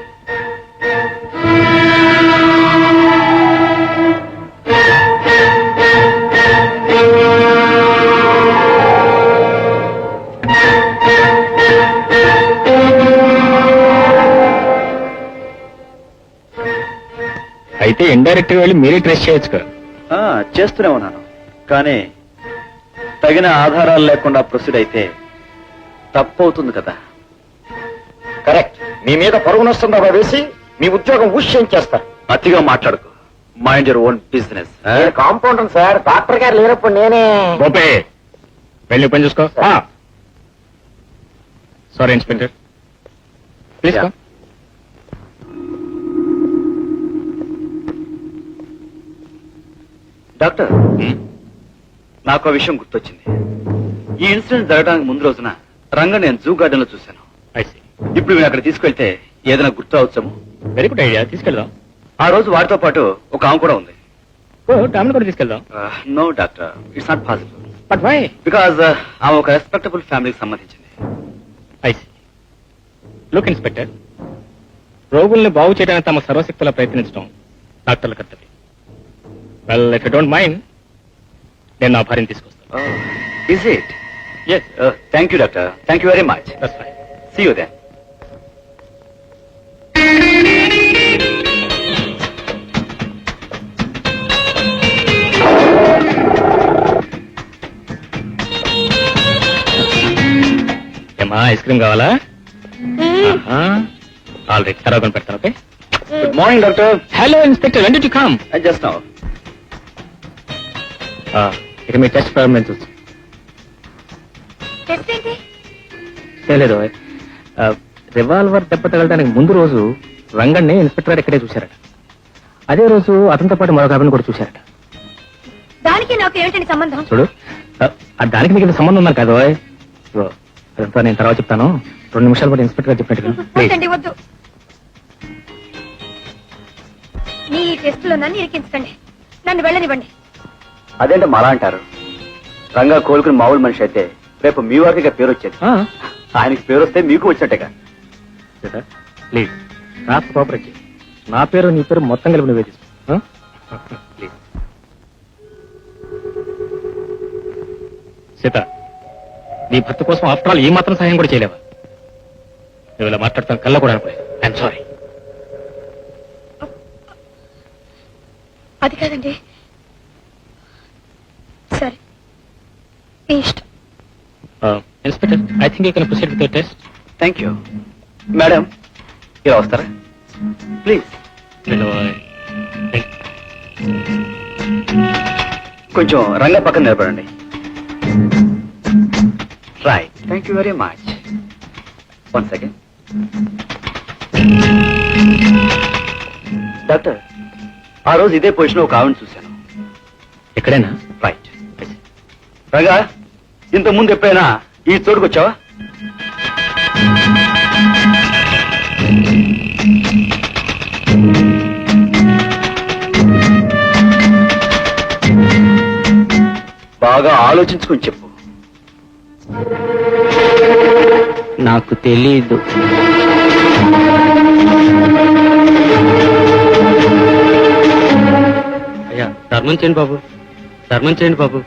అయితే ఇండైరెక్ట్ గా వెళ్ళి మీరే ట్రేస్ చేయొచ్చు కదా. చేస్తూనే ఉన్నాను, కానీ తగిన ఆధారాలు లేకుండా ప్రొసీడ్ అయితే తప్పు అవుతుంది కదా. కరెక్ట్. మీ మీద పరుగు నష్టం దాబా వేసి మీ ఉద్యోగం ఊష్యం చేస్తారు. అతిగా మాట్లాడుకో. Mind your own business. Compounder sir, doctor గారు లేనప్పుడు నేనే. ఓపే, వెళ్ళి పని చూసుకో. Sorry inspector, please Yeah. Doctor, నాకు ఆ విషయం గుర్తొచ్చింది. ఈ ఇన్సిడెంట్ జరగడానికి ముందు రోజున రంగ నేను జూ గార్డెన్ లో చూశాను. ఇప్పుడు మీరు అక్కడ తీసుకెళ్తే ఏదైనా గుర్తు అవచ్చాము. వెరీ గుడ్ ఐడియా, తీసుకెళ్దాం. ఆ రోజు వాటితో పాటు ఒక ఆమె కూడా ఉంది. టామ్ని కూడా తీసుకెళ్దాం. No doctor, it's not possible. But why? Because ఆమె ఒక రెస్పెక్టబుల్ ఫ్యామిలీకి సంబంధించింది. ఐసి. లుక్ ఇన్స్పెక్టర్, రోగుల్ని బాగు చేయడానికి తమ సర్వశక్తులా ప్రయత్నించడం డాక్టర్ల కర్తవ్యం. Well, if you don't mind, నేను నా భార్యను తీసుకొస్తాను. Is it? Yes. Thank you doctor, thank you very much. That's fine. See you then. ఏమా, ఐస్ క్రీమ్ కావాలా? ఆల్రెడీ తర్వాత కొని పెడతాను. Okay. Good morning doctor. Hello inspector, when did you come? Just now. ఇక మీ టెస్ట్ ప్రారంభించవచ్చు. Test ఏంటి? లేదు, రివాల్వర్ దెబ్బ తగలడానికి ముందు రోజు రంగణ్ణి ఇన్స్పెక్టర్ గారు ఇక్కడే చూశారట. అదే రోజు అతనితో పాటు మరొక అతను కూడా చూశారట. దానికి నాకు ఏమిటండి సంబంధం? చూడు, దానికి మీకు సంబంధం ఉందా కాదు? అదంతా నేను తర్వాత చెప్తాను. 2 నిమిషాలు కూడా ఇన్స్పెక్టర్ గారు చెప్పినట్టుగా ప్లీజ్. వద్దండి వద్దు. మీ టెస్టులో నన్ను ఇరికించకండి, నన్ను వెళ్ళనివ్వండి. అదేంటే మళ్ళా అంటారు? రంగా కోలుకుని మామూలు మనిషి అయితే రేపు మీ వారికి పేరు వచ్చేది. ఆయనకి పేరు వస్తే మీకు వచ్చినట్టుగా. సీత ప్లీజ్ కాస్త కోఆపరేట్ చేయి. నా పేరు నీ పేరు మొత్తం కలిపి నువ్వే తీసుకో. ప్లీజ్ సీత, నీ భర్త కోసం ఆఫ్టర్ ఆల్ ఈ మాత్రం సహాయం కూడా చేయలేవా? నువ్వు ఇలా మాట్లాడతాను కళ్ళ కూడా అనుకోలేదు. I'm sorry. అది కాదండి. సరే మీ ఇష్టం. Inspector, I think you can proceed with the test. Thank you madam. ఇలా వస్తారా ప్లీజ్? కొంచెం రంగా పక్కన నిలబడండి. Right, thank you very much. 1 second. Doctor, ఆ రోజు ఇదే పొజిషన్ ఒక ఆవిడ చూశాను. ఎక్కడైనా? రైట్. రంగా, ఇంత ముందు ఎప్పుడైనా ఈ చోటుకు వచ్చావా? బాగా ఆలోచించుకుని చెప్పు. నాకు తెలీదు. అయ్యా ధర్మం చేయండి బాబు, ధర్మం చేయండి బాబు.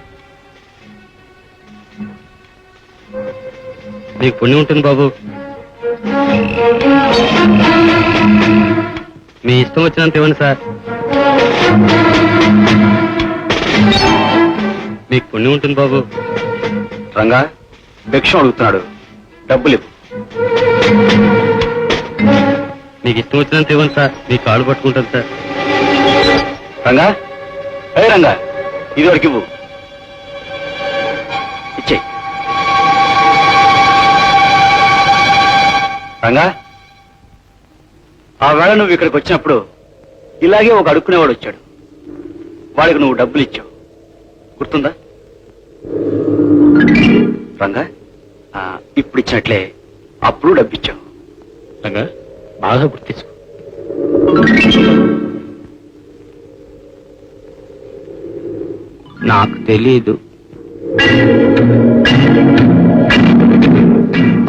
మీకు పుణ్యం ఉంటుంది బాబు. మీ ఇష్టం వచ్చినంత ఇవ్వండి సార్. మీకు పుణ్యం ఉంటుంది బాబు. రంగా, భిక్షం అడుగుతున్నాడు, డబ్బులు ఇవ్వు. మీకు ఇష్టం వచ్చినంత ఇవ్వండి సార్. మీ కాళ్ళు పట్టుకుంటాను సార్. రంగా, రంగా, ఇది వరకు ఇవ్వు. ఇచ్చేయి. రంగా, ఆ వేళ నువ్వు ఇక్కడికి వచ్చినప్పుడు ఇలాగే ఒక అడుక్కునేవాడు వచ్చాడు. వాడికి నువ్వు డబ్బులు ఇచ్చావు, గుర్తుందా? రంగా, ఇప్పుడు ఇచ్చినట్లే అప్పుడు డబ్బు ఇచ్చావు. రంగా, బాగా గుర్తించుకో. నాకు తెలీదు.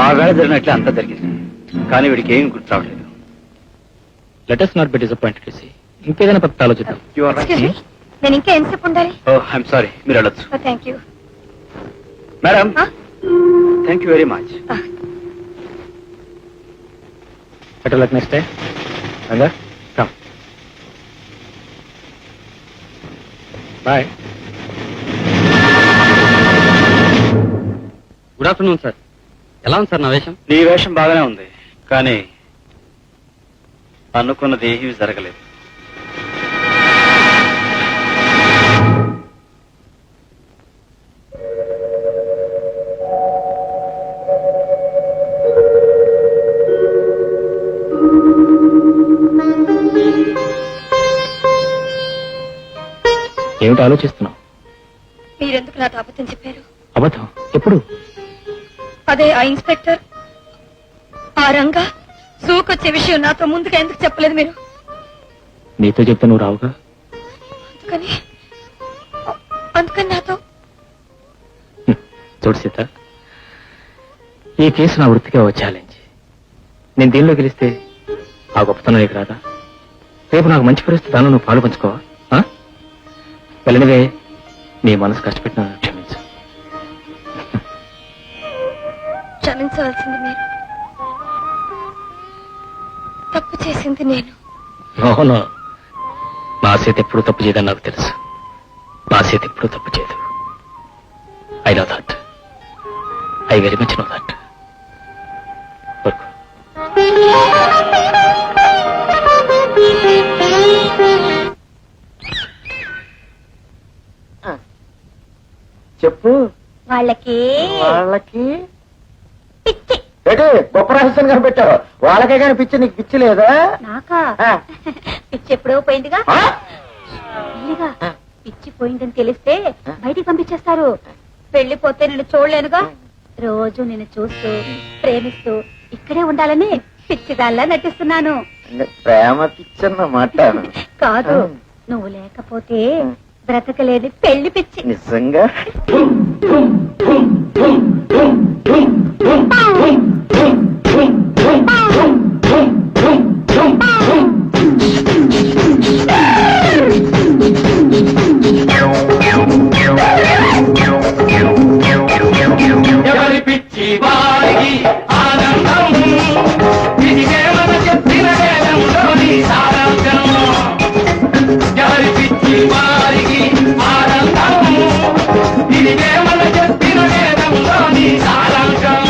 ఆ వేళ జరిగినట్లే అంతా జరిగింది, కానీ వీడికి ఏం గుర్తు రావట్లేదు. Let us not be disappointed to see. ఇంకేదైనా పద్ధతి ఆలోచిద్దాం. Excuse me, నేను ఇంకా ఎంతసేపు ఉండాలి? ఐఎమ్ సారీ, మీరు వెళ్ళొచ్చు. Thank you. Madam, thank you very much. Better luck next time. Ranga, come. Bye. Good afternoon sir. ఎలా ఉంది సార్ నా వేషం? నీ వేషం బాగానే ఉంది, కానీ అనుకున్నది ఏమీ జరగలేదు. ఏమిటి ఆలోచిస్తున్నావు? మీరెందుకు నాతో అబద్ధం చెప్పారు? అబద్ధం ఎప్పుడు? అదే ఆ ఇన్స్పెక్టర్, ఆ రంగా జూకొచ్చే విషయం నాతో ముందుగా ఎందుకు చెప్పలేదు మీరు? నీతో చెప్తే నువ్వు రావుగా. అందుకని నాతో చూడు సీత, ఈ కేసు నా వృత్తిగా ఓ ఛాలెంజ్. నేను దీనిలో గెలిస్తే ఆ గొప్పతనం నీకు రాదా? రేపు నాకు మంచి పరిస్థితి, దానిలో నువ్వు పాలు పంచుకోవా? వెళ్ళనివే, నీ మనసు కష్టపెట్టిన క్షమించు. క్షమించవలసింది మీరు, తప్పు చేసింది నేను. నో, నా సీత ఎప్పుడు తప్పు చేయదని నాకు తెలుసు. నా సీత ఎప్పుడు తప్పు చేయదు. I know that. I very much know that. చెప్పు. వాళ్ళకి పిచ్చి ఏంటి గొప్ప రహస్యం కనిపెట్టావు? వాళ్ళకే కానీ పిచ్చి, నీకు పిచ్చి లేదా? నాకా? పిచ్చి ఎప్పుడో పోయిందిగా. ఇల్లిగా పిచ్చి పోయిందని తెలిస్తే బయటికి పంపించేస్తారు. వెళ్ళిపోతే నేను చూడలేనుగా. రోజు నిన్ను చూస్తూ ప్రేమిస్తూ ఇక్కడే ఉండాలని పిచ్చిదాల్లా నటిస్తున్నాను. ప్రేమ పిచ్చన్నమాట. కాదు, నువ్వు లేకపోతే బ్రతకలేని పెళ్లి పిచ్చి. నిజంగా ఎవరి పిచ్చి వారికి ఆనందం, ఇది కేవల చెప్పిన వేదంలోని సారాంశం. ఎవరి పిచ్చి వారికి ఆనందం, ఇది కేవల చెప్పిన వేదంలోని సారాంశం.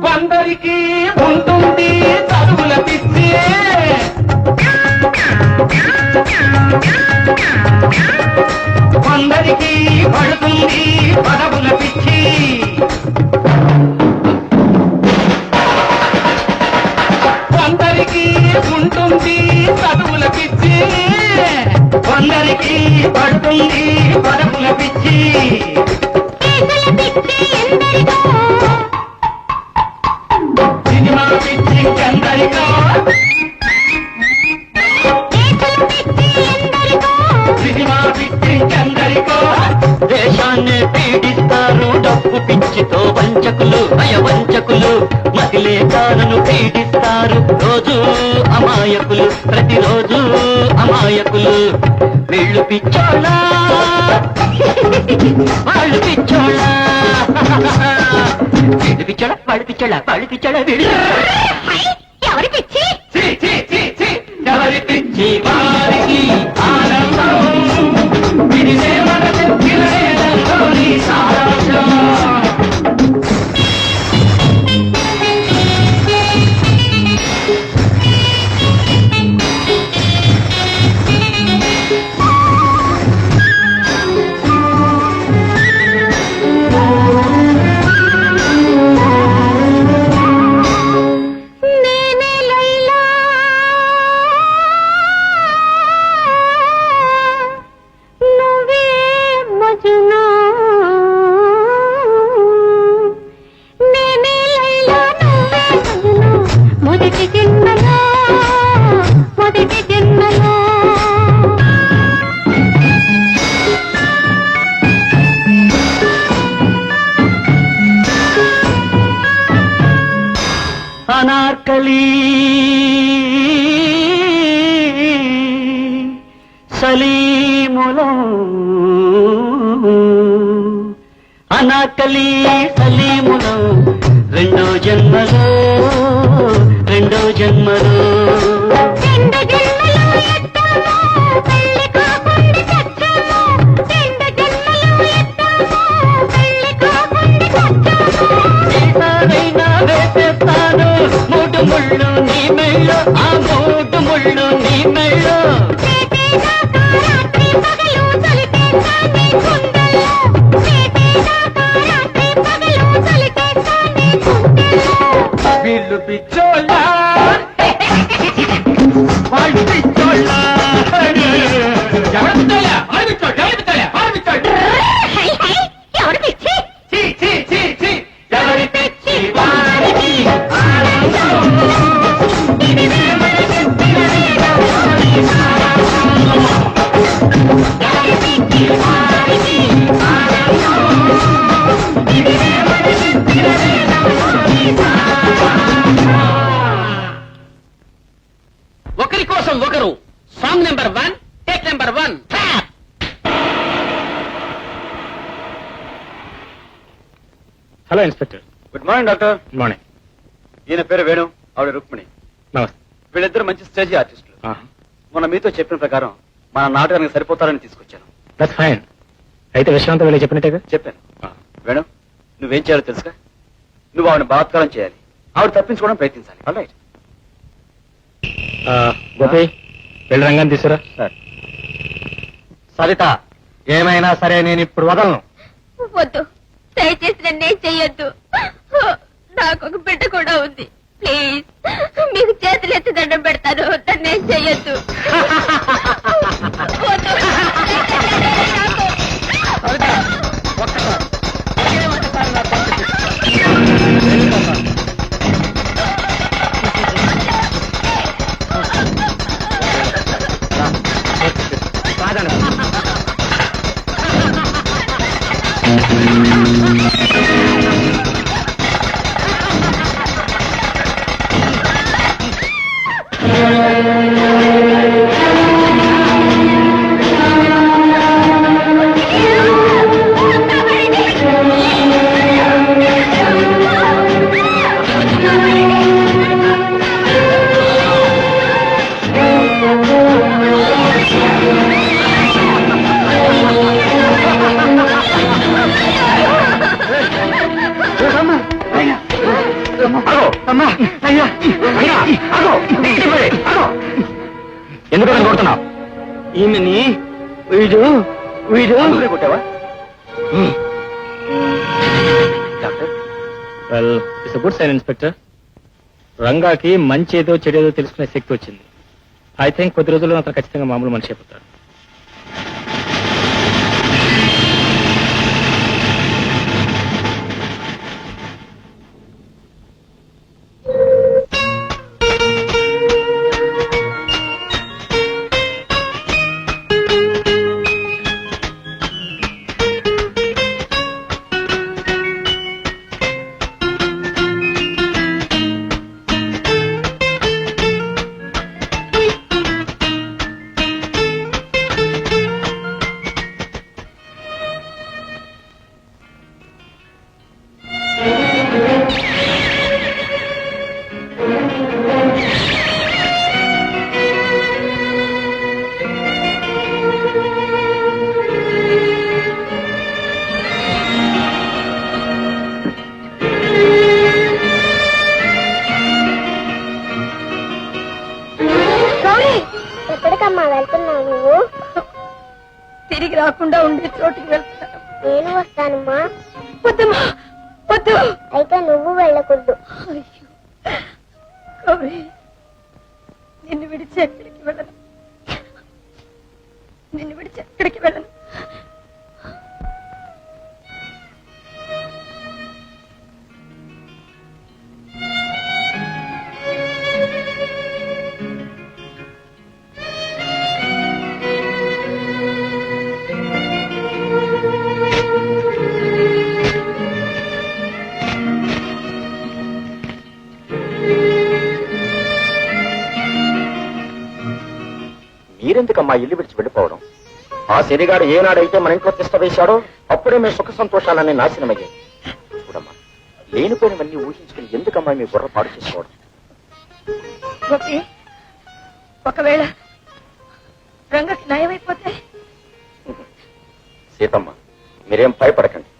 కొందరికి ఉంటుంది చదువుల పిచ్చి, కొందరికి పడుతుంది పదవుల పిచ్చి. కొందరికి ఉంటుంది చదువుల పిచ్చి, కొందరికి పడుతుంది పదవుల పిచ్చి. సినిమా పిచ్చి ఎందరికో, సినిమా పిచ్చి ఎందరికో. దేశాన్ని పీడిస్తారు డబ్బు పిచ్చితో వంచకులు, నయవంచకులు. మహిళే కాలను పీడిస్తారు రోజు అమాయకులు, ప్రతిరోజు అమాయకులు. వీళ్ళు పిచ్చోళ్ళ, వాళ్ళు పిచ్చోళ్ళ. వీళ్ళు పిచ్చోళ్ళ, వాళ్ళు పిచ్చోళ్ళ, వాళ్ళు పిచ్చోళ్ళ, వీళ్ళు. ఎవరి పిచ్చి? ఛీ, ఛీ, ఛీ, ఛీ. ఎవరి పిచ్చి వారికి ఆనందం, ఇది మన చెప్పిన వేదంలోని సారాంశం. నేనే లైలా, నువ్వే మజ్ను. నేనే లైలా, నువ్వే మజ్ను. మొదటి జన్మలో, మొదటి జన్మలో. అనార్కలి సలీములో, అనార్కలి సలీములో. రెండో జన్మలో, రెండో జన్మలో. రెండు జన్మలో ఎత్తామో, పెళ్లి కాకుండా చచ్చామో. రెండు జన్మలో ఎత్తామో, పెళ్లి కాకుండా చచ్చామో. ఈసారైనా వేసేస్తాను మూడు ముళ్ళు నీ మెళ్ళు, ఆ మూడు ముళ్ళు నీ మెళ్ళు. చేసేదాకా రాత్రి పగలు తొలిపేస్తా నీ గుండెల్లో. చేసేదాకా రాత్రి పగలు తొలిపేస్తా నీ గుండెల్లో. వీళ్ళు పిచ్చోళ్ళ, వాళ్ళు పిచ్చోళ్ళ. ఎవరు పిచ్చోళ్ళ? వాళ్ళు పిచ్చోళ్ళు, ఎవరు పిచ్చోళ్ళ? వాళ్ళు పిచ్చోళ్ళు. హై, హై, ఎవరి పిచ్చి? ఛీ, ఛీ, ఛీ, ఛీ. ఎవరి పిచ్చి వారికి ఆనందం, ఇది మన చెప్పిన వేదంలోని సారాంశం. ఎవరి పిచ్చి వారికి ఆనందం, ఇది మన చెప్పిన వేదంలోని సారాంశం. ఒకరి కోసం ఒకరు. Song number 1, take number 1. Hello inspector. Good morning doctor. Good morning. ఈయన పేరు వేణు, ఆవిడ రుక్మిణి. నమస్తే. వీళ్ళిద్దరు మంచి స్టేజీ ఆర్టిస్టులు. మొన్న మీతో చెప్పిన ప్రకారం మన నాటకానికి సరిపోతారని తీసుకొచ్చాను. That's fine. అయితే విషయం అంతా వీళ్ళు చెప్పినట్టుగా చెప్పాను. వేణు, నువ్వేం చేయాలో తెలుసుగా. నువ్వు ఆవిడ బలాత్కారం చేయాలి, ఆవిడ తప్పించుకోవడం ప్రయత్నించాలి. All right. గోపి, వెళ్ళి రంగాన్ని తీసుకురా. సార్. సరిత ఏమైనా సరే నేను ఇప్పుడు వదలను. వద్దు, దయచేసి నన్నేం చెయ్యొద్దు. నాకు ఒక బిడ్డ కూడా ఉంది. ప్లీజ్, మీకు చేతులు ఎత్తి దండం పెడతాను. నన్నేం చెయ్యొద్దు. వద్దు. ఎందుకు కొడుతున్నావు? ఈమెని వీడు కొట్టావా? Well, it's good sign inspector. రంగాకి మంచి ఏదో చెడేదో తెలుసుకునే శక్తి వచ్చింది. ఐ థింక్ కొద్ది రోజుల్లో అతను ఖచ్చితంగా మామూలు మనిషి అయిపోతాడు. ఎక్కడికమ్మా వెళ్తున్నావు నువ్వు? తిరిగి రాకుండా ఉండే చోటుకి వెళ్తాను. నేను వస్తానమ్మా. వద్దమ్మా, వద్దు. అయితే నువ్వు వెళ్ళకూడదు. అయ్యో గౌరీ, నిన్ను విడిచి ఎక్కడికి వెళ్ళను. నిన్ను విడిచి ఎక్కడికి వెళ్ళను. మీరెందుకమ్మా ఇల్లు విడిచి వెళ్ళిపోవడం? ఆ శనిగాడు ఏనాడైతే మన ఇంట్లో తిష్ట వేశాడో అప్పుడే మీ సుఖ సంతోషాలన్నీ నాశనమయ్యాయి. చూడమ్మా, లేనిపోయినవన్నీ ఊహించుకుని ఎందుకమ్మా మీ బుర్ర పాడు చేసుకోవడం? గోపి, ఒకవేళ రంగకి నయమైపోతే? సీతమ్మ, మీరేం భయపడకండి.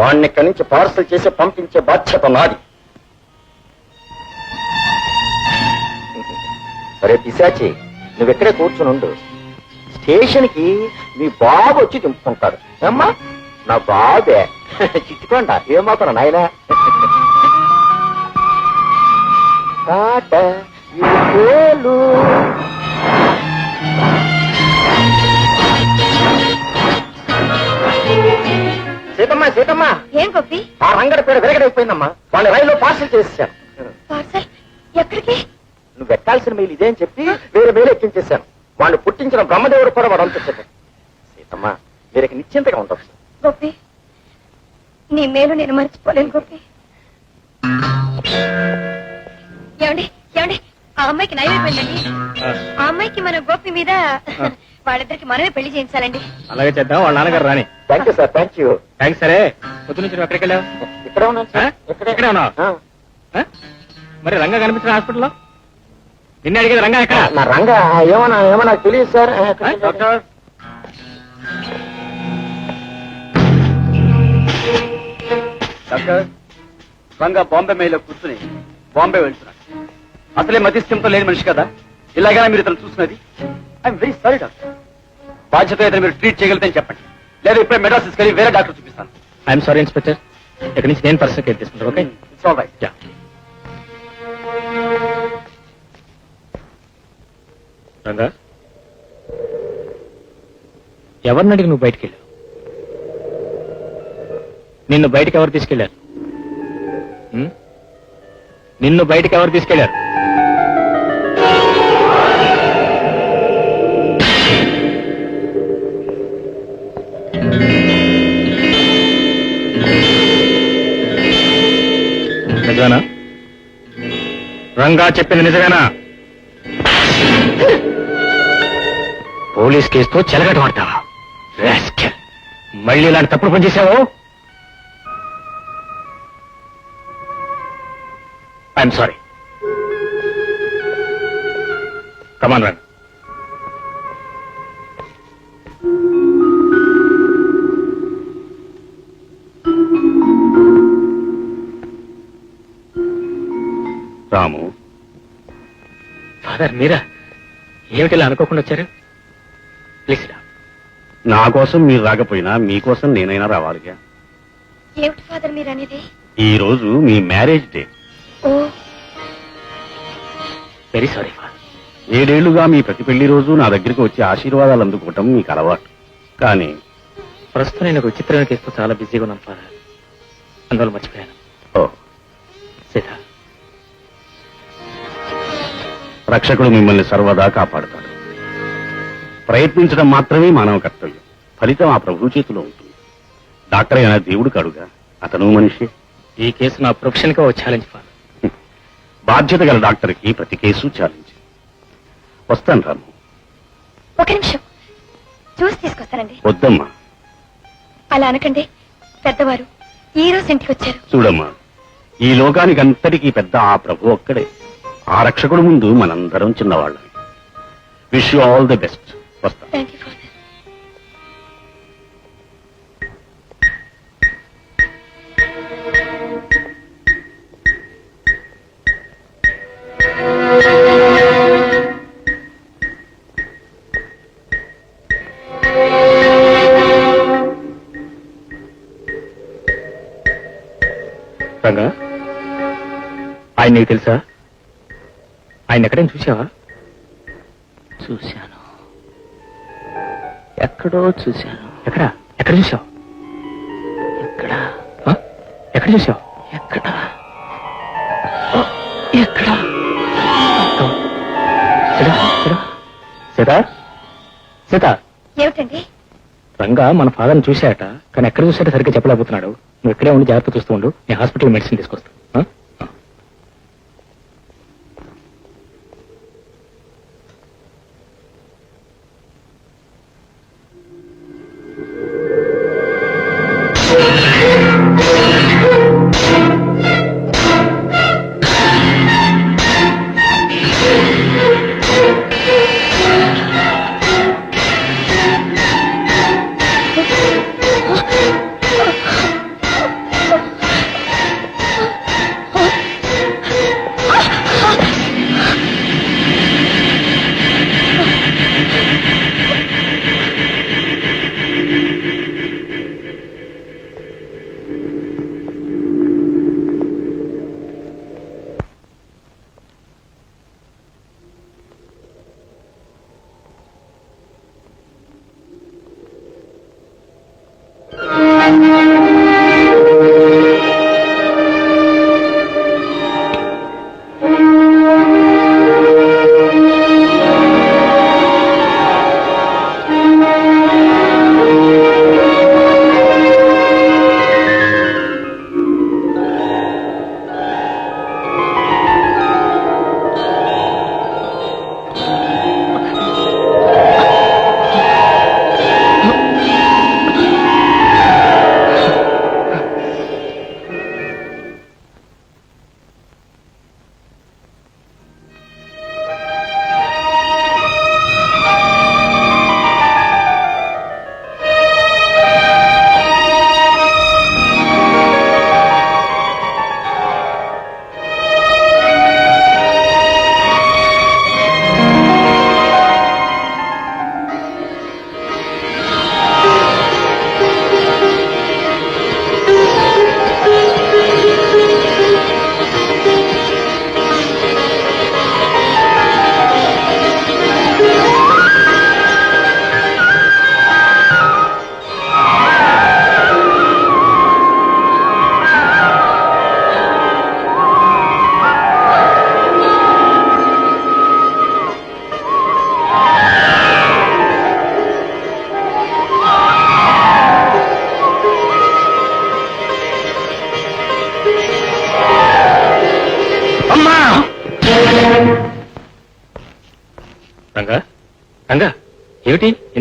వాణ్ణి ఇక్కడి నుంచి పార్సల్ చేసి పంపించే బాధ్యత నాది. సరే పిశాచి, నువ్వెక్కడే కూర్చునుండు. స్టేషన్ కి మీ బాబు వచ్చి దింపుకుంటాడు. ఏమ్మా, నా బాబే చిట్టుకోండా ఏమాత్రం నాయనా. సీతమ్మా, సీతమ్మా, ఏం గోపి? ఆ రంగడి పేరు విరగడైపోయిందమ్మా. వాళ్ళ రైల్లో పార్సల్ చేసేసాను. పార్సల్ ఎక్కడికి? నువ్వు ఎక్కాల్సిన మేలు ఇదేం చెప్పి వేరే మేలు ఎక్కించేశాను. వాళ్ళు పుట్టించిన బ్రహ్మదేవుడు కూడా వాడు అంత చెప్పాడు. సీతమ్మా, మీరు నిశ్చింతగా ఉండొచ్చు. గోపి, నీ మేలు నేను మర్చిపోలేను గోపి. ఏమండి ఏమండి, ఆ అమ్మాయికి నయమైపోయిందండి. ఆ అమ్మాయికి మన గోపి మీద వాళ్ళిద్దరికి మనమే పెళ్లి చేయించాలండి. అలాగే చేద్దాం. వాళ్ళ నాన్నగారు రాని. Thank you sir, thank you. Thanks. సరే, పొద్దు నుంచి నువ్వు ఎక్కడికి వెళ్ళావు? ఇక్కడే ఉన్నాను సార్. ఇక్కడే ఉన్నావు? మరి రంగా కనిపించిన హాస్పిటల్లో? నిన్నే అడిగేది రంగా ఎక్కడ? నా రంగా ఏమన్నా తెలియదు sir. Doctor, doctor, Ranga Bombay మెయిల్లో కూర్చుని బాంబే వెళ్తున్నాడు. అసలే మధ్యస్థంతో లేని మనిషి కదా, ఇలాగైనా మీరు ఇతను చూసినది. I'm very sorry doctor. బాధ్యత ఏదైనా మీరు ట్రీట్ చేయగలిగితే చెప్పండి, లేదా ఇప్పుడే మెడ్రాస్ తీసుకెళ్ళి వేరే డాక్టర్ చూపిస్తాను. ఐఎమ్ సారీ ఇన్స్పెక్టర్, ఇక్కడి నుంచి నేను పర్సనల్ కేర్ తీసుకుంటాను. Okay, it's all right. Ranga, ఎవరిని అడిగి నువ్వు బయటికి వెళ్ళావు? నిన్ను బయటికి ఎవరు తీసుకెళ్లారు? నిన్ను బయటికి ఎవరు తీసుకెళ్లారు? నిజమేనా? రంగా చెప్పింది నిజమేనా? పోలీస్ కేసుతో చెలగట పడతావా? మళ్ళీ ఇలాంటి తప్పుడు పని చేశావు? I'm sorry. కమాన్ రండి. రాము, ఫాదర్ మీరా? ఏమిటి ఇలా అనుకోకుండా వచ్చారు? ప్లీజ్ రా. నా కోసం మీరు రాకపోయినా మీకోసం నేనైనా రావాలిగా. ఏమిటి ఫాదర్ మీరు అనేది? ఈ రోజు మీ మ్యారేజ్ డే. ఓ, వెరీ సారీ ఫాదర్. 7 ఏళ్లుగా మీ ప్రతి పెళ్లి రోజు నా దగ్గరికి వచ్చి ఆశీర్వాదాలు అందుకోవటం మీకు అలవాటు. కానీ ప్రస్తుతం నేను ఒక విచిత్రమైన కేసుతో చాలా బిజీగా ఉన్నాను ఫాదర్, అందువల్ల మర్చిపోయాను. ఓ, సీత, రక్షకుడు మిమ్మల్ని సర్వదా కాపాడుతాడు. ప్రయత్నించడం మాత్రమే మానవ కర్తవ్యం. ఫలితం ఆ ప్రభు చేతిలో ఉంటుంది. డాక్టర్ అయినా దేవుడు కాడుగా, అతను మనిషి. ఈ కేసు నా ప్రొఫెషన్ గా ఒక ఛాలెంజ్ ఫాదర్. బాధ్యత గల డాక్టర్కి ప్రతి కేసు ఛాలెంజ్. వస్తాను రాము. ఒక నిమిషం చూసి తీసుకొస్తానండి. వద్దమ్మా. అలా అనకండి, పెద్దవారు ఈ రోజు ఇంటికి వచ్చారు. చూడమ్మా, ఈ లోకానికి అంతటికీ పెద్ద ఆ ప్రభు ఒక్కడే. ఆ రక్షకుడు ముందు మనందరం చిన్నవాళ్ళం. Wish you all the best. వస్తా. Thank you father. రంగా, ఆయన నీకు తెలుసా? ఆయన ఎక్కడైనా చూసావా? చూశాను, ఎక్కడో చూశాను. ఎక్కడ ఎక్కడ చూసావు? ఎక్కడ ఎక్కడ చూసావు? ఎక్కడ ఎక్కడ సీత, సీత, ఏమిటండి? రంగా మన ఫాదర్ని చూశాట, కానీ ఎక్కడ చూసాడో సరిగ్గా చెప్పలేకపోతున్నాడు. నువ్వు ఇక్కడే ఉండి జాగ్రత్త చూస్తూ ఉండు, నేను హాస్పిటల్ మెడిసిన్ తీసుకొస్తాను.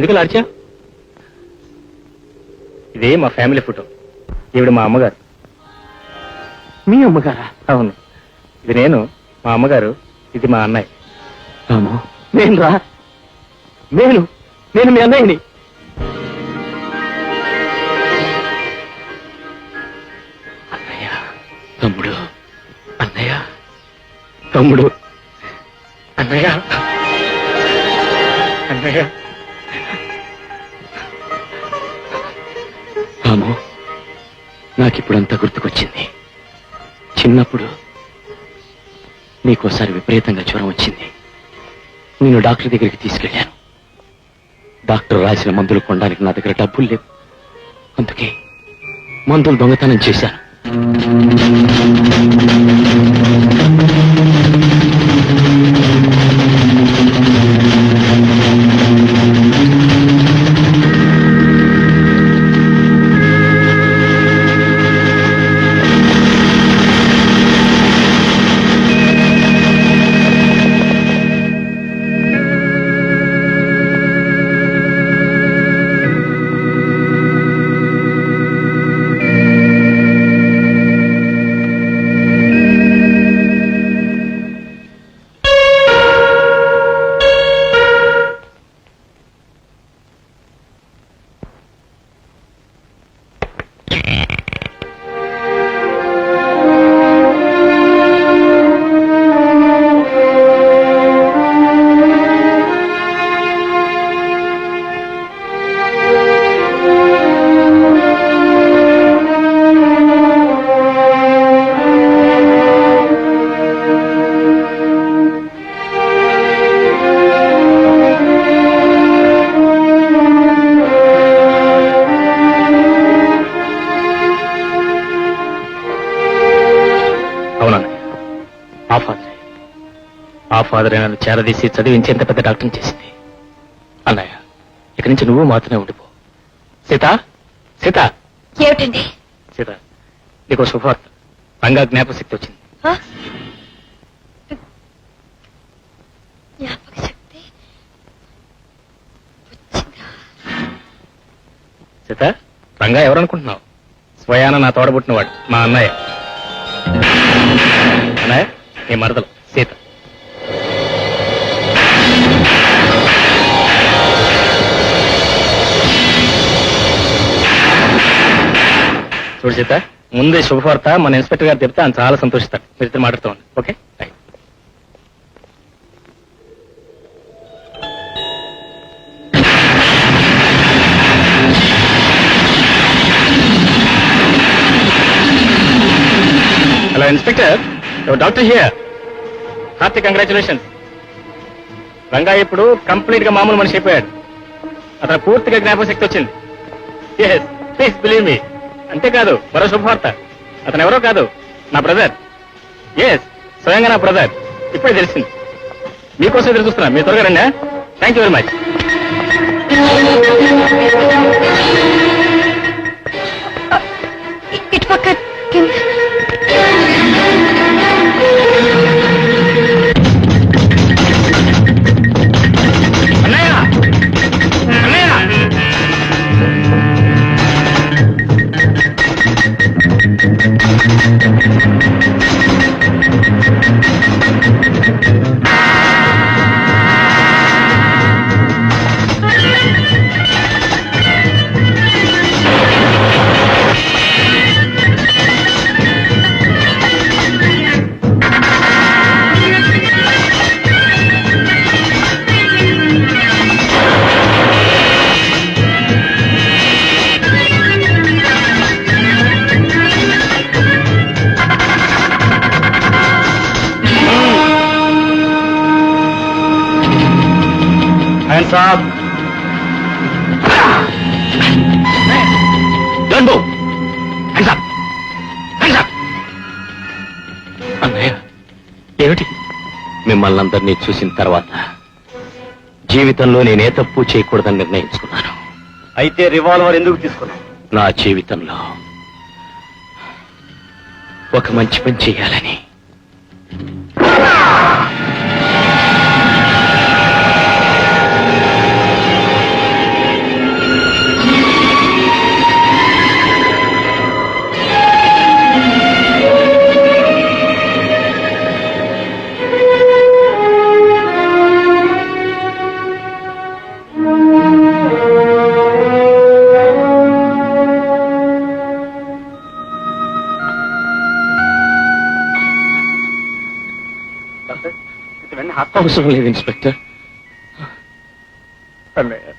ఎందుకు లాడ్చా? ఇదే మా ఫ్యామిలీ ఫోటో. ఈవిడ మా అమ్మగారు. మీ అమ్మగారా? అవును, ఇది నేను, మా అమ్మగారు, ఇది మా అన్నయ్య. రాము, నేను రా, నేను మీ అన్నయ్యని. అన్నయ్య, తమ్ముడు, అన్నయ్య, తమ్ముడు, అన్నయ్య, అన్నయ్య. రాము, నాకిప్పుడంతా గుర్తుకొచ్చింది. చిన్నప్పుడు నీకోసారి విపరీతంగా జ్వరం వచ్చింది. నేను డాక్టర్ దగ్గరికి తీసుకెళ్లాను. డాక్టర్ రాసిన మందులు కొనడానికి నా దగ్గర డబ్బులు లేవు. అందుకే మందులు దొంగతనం చేశాను. ఆ ఫాదర్ నన్ను చేరదీసి చదివించేంత పెద్ద డాక్టర్ని చేసింది. అన్నయ్య, ఇక్కడి నుంచి నువ్వు మాత్రమే ఉండిపో. సీత, సీత, ఏమిటండి? సీత, నీకు శుభవార్త. రంగా జ్ఞాపశక్తి వచ్చింది. జ్ఞాపక శక్తి సీత, రంగా ఎవరనుకుంటున్నావు? స్వయాన నా తోడబుట్టినవాడు, మా అన్నయ్య. అన్నయ్య, నీ మరదలు సీత. చూడు సీత, ముందే శుభవార్త మన ఇన్స్పెక్టర్ గారు చెప్తే ఆయన చాలా సంతోషిస్తాడు. మీరు ఇద్దరు మాట్లాడుతూ ఉండండి. Okay, right. Hello inspector, doctor here. Hearty congratulations. Ranga ఇప్పుడు కంప్లీట్ గా మామూలు మనిషి అయిపోయాడు. అతను పూర్తిగా జ్ఞాపకశక్తి వచ్చింది. Yes, please believe me. అంతేకాదు, మరో శుభవార్త. అతను ఎవరో కాదు, నా బ్రదర్. ఎస్, స్వయంగా నా బ్రదర్. ఇప్పుడే తెలిసింది. మీకోసం ఎదురు చూస్తున్నా. మీరు త్వరగా రండి. Thank you very much. ఇటు పక్క కింద. అన్నయ్య, అన్నయ్య. Hands up. Don't move. Hands up. Hands up. అన్నయ్య, ఏమిటి? మిమ్మల్ని అందరినీ చూసిన తర్వాత జీవితంలో నేనే తప్పు చేయకూడదని నిర్ణయించుకున్నాను. అయితే రివాల్వర్ ఎందుకు తీసుకున్నావు? నా జీవితంలో ఒక మంచి పని చేయాలని. అవసరం లేదు ఇన్స్పెక్టర్. అన్నయ్య,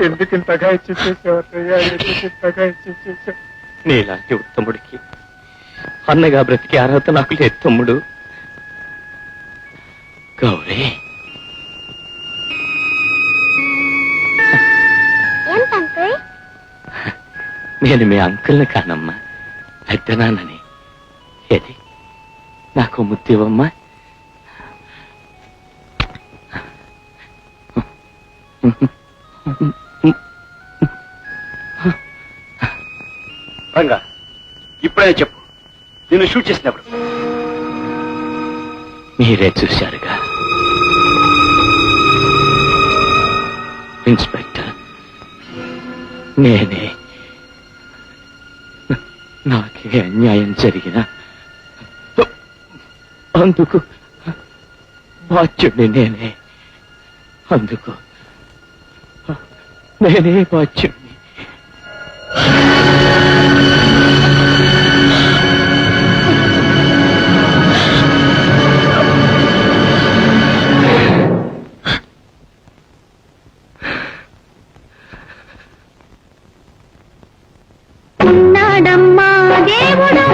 ఎందుకు ఇంతగా ఇచ్చేసేవారయ్యా? ఎందుకు ఇంతగా ఇచ్చేసేసా? నీలాంటి ఉత్తముడికి అన్నగా బ్రతికి అర్హత నాకు లేదు తమ్ముడు. గౌరీ, ఏంటి అంకుల్? నేను మీ అంకుల్ని కానమ్మా, పెద్దనాన్నని. ఏది నాకు ముద్దివమ్మా. రంగా, ఇప్పుడే చెప్పు, నిన్ను షూట్ చేసినప్పుడు మీరే చూశారుగా ఇన్స్పెక్టర్, నేనే. నాకే అన్యాయం జరిగిన అందుకు బాధ్యుడిని నేనే. అందుకు నేనే బాధ్యుడిని. ఉన్నాడమ్మా దేవుడు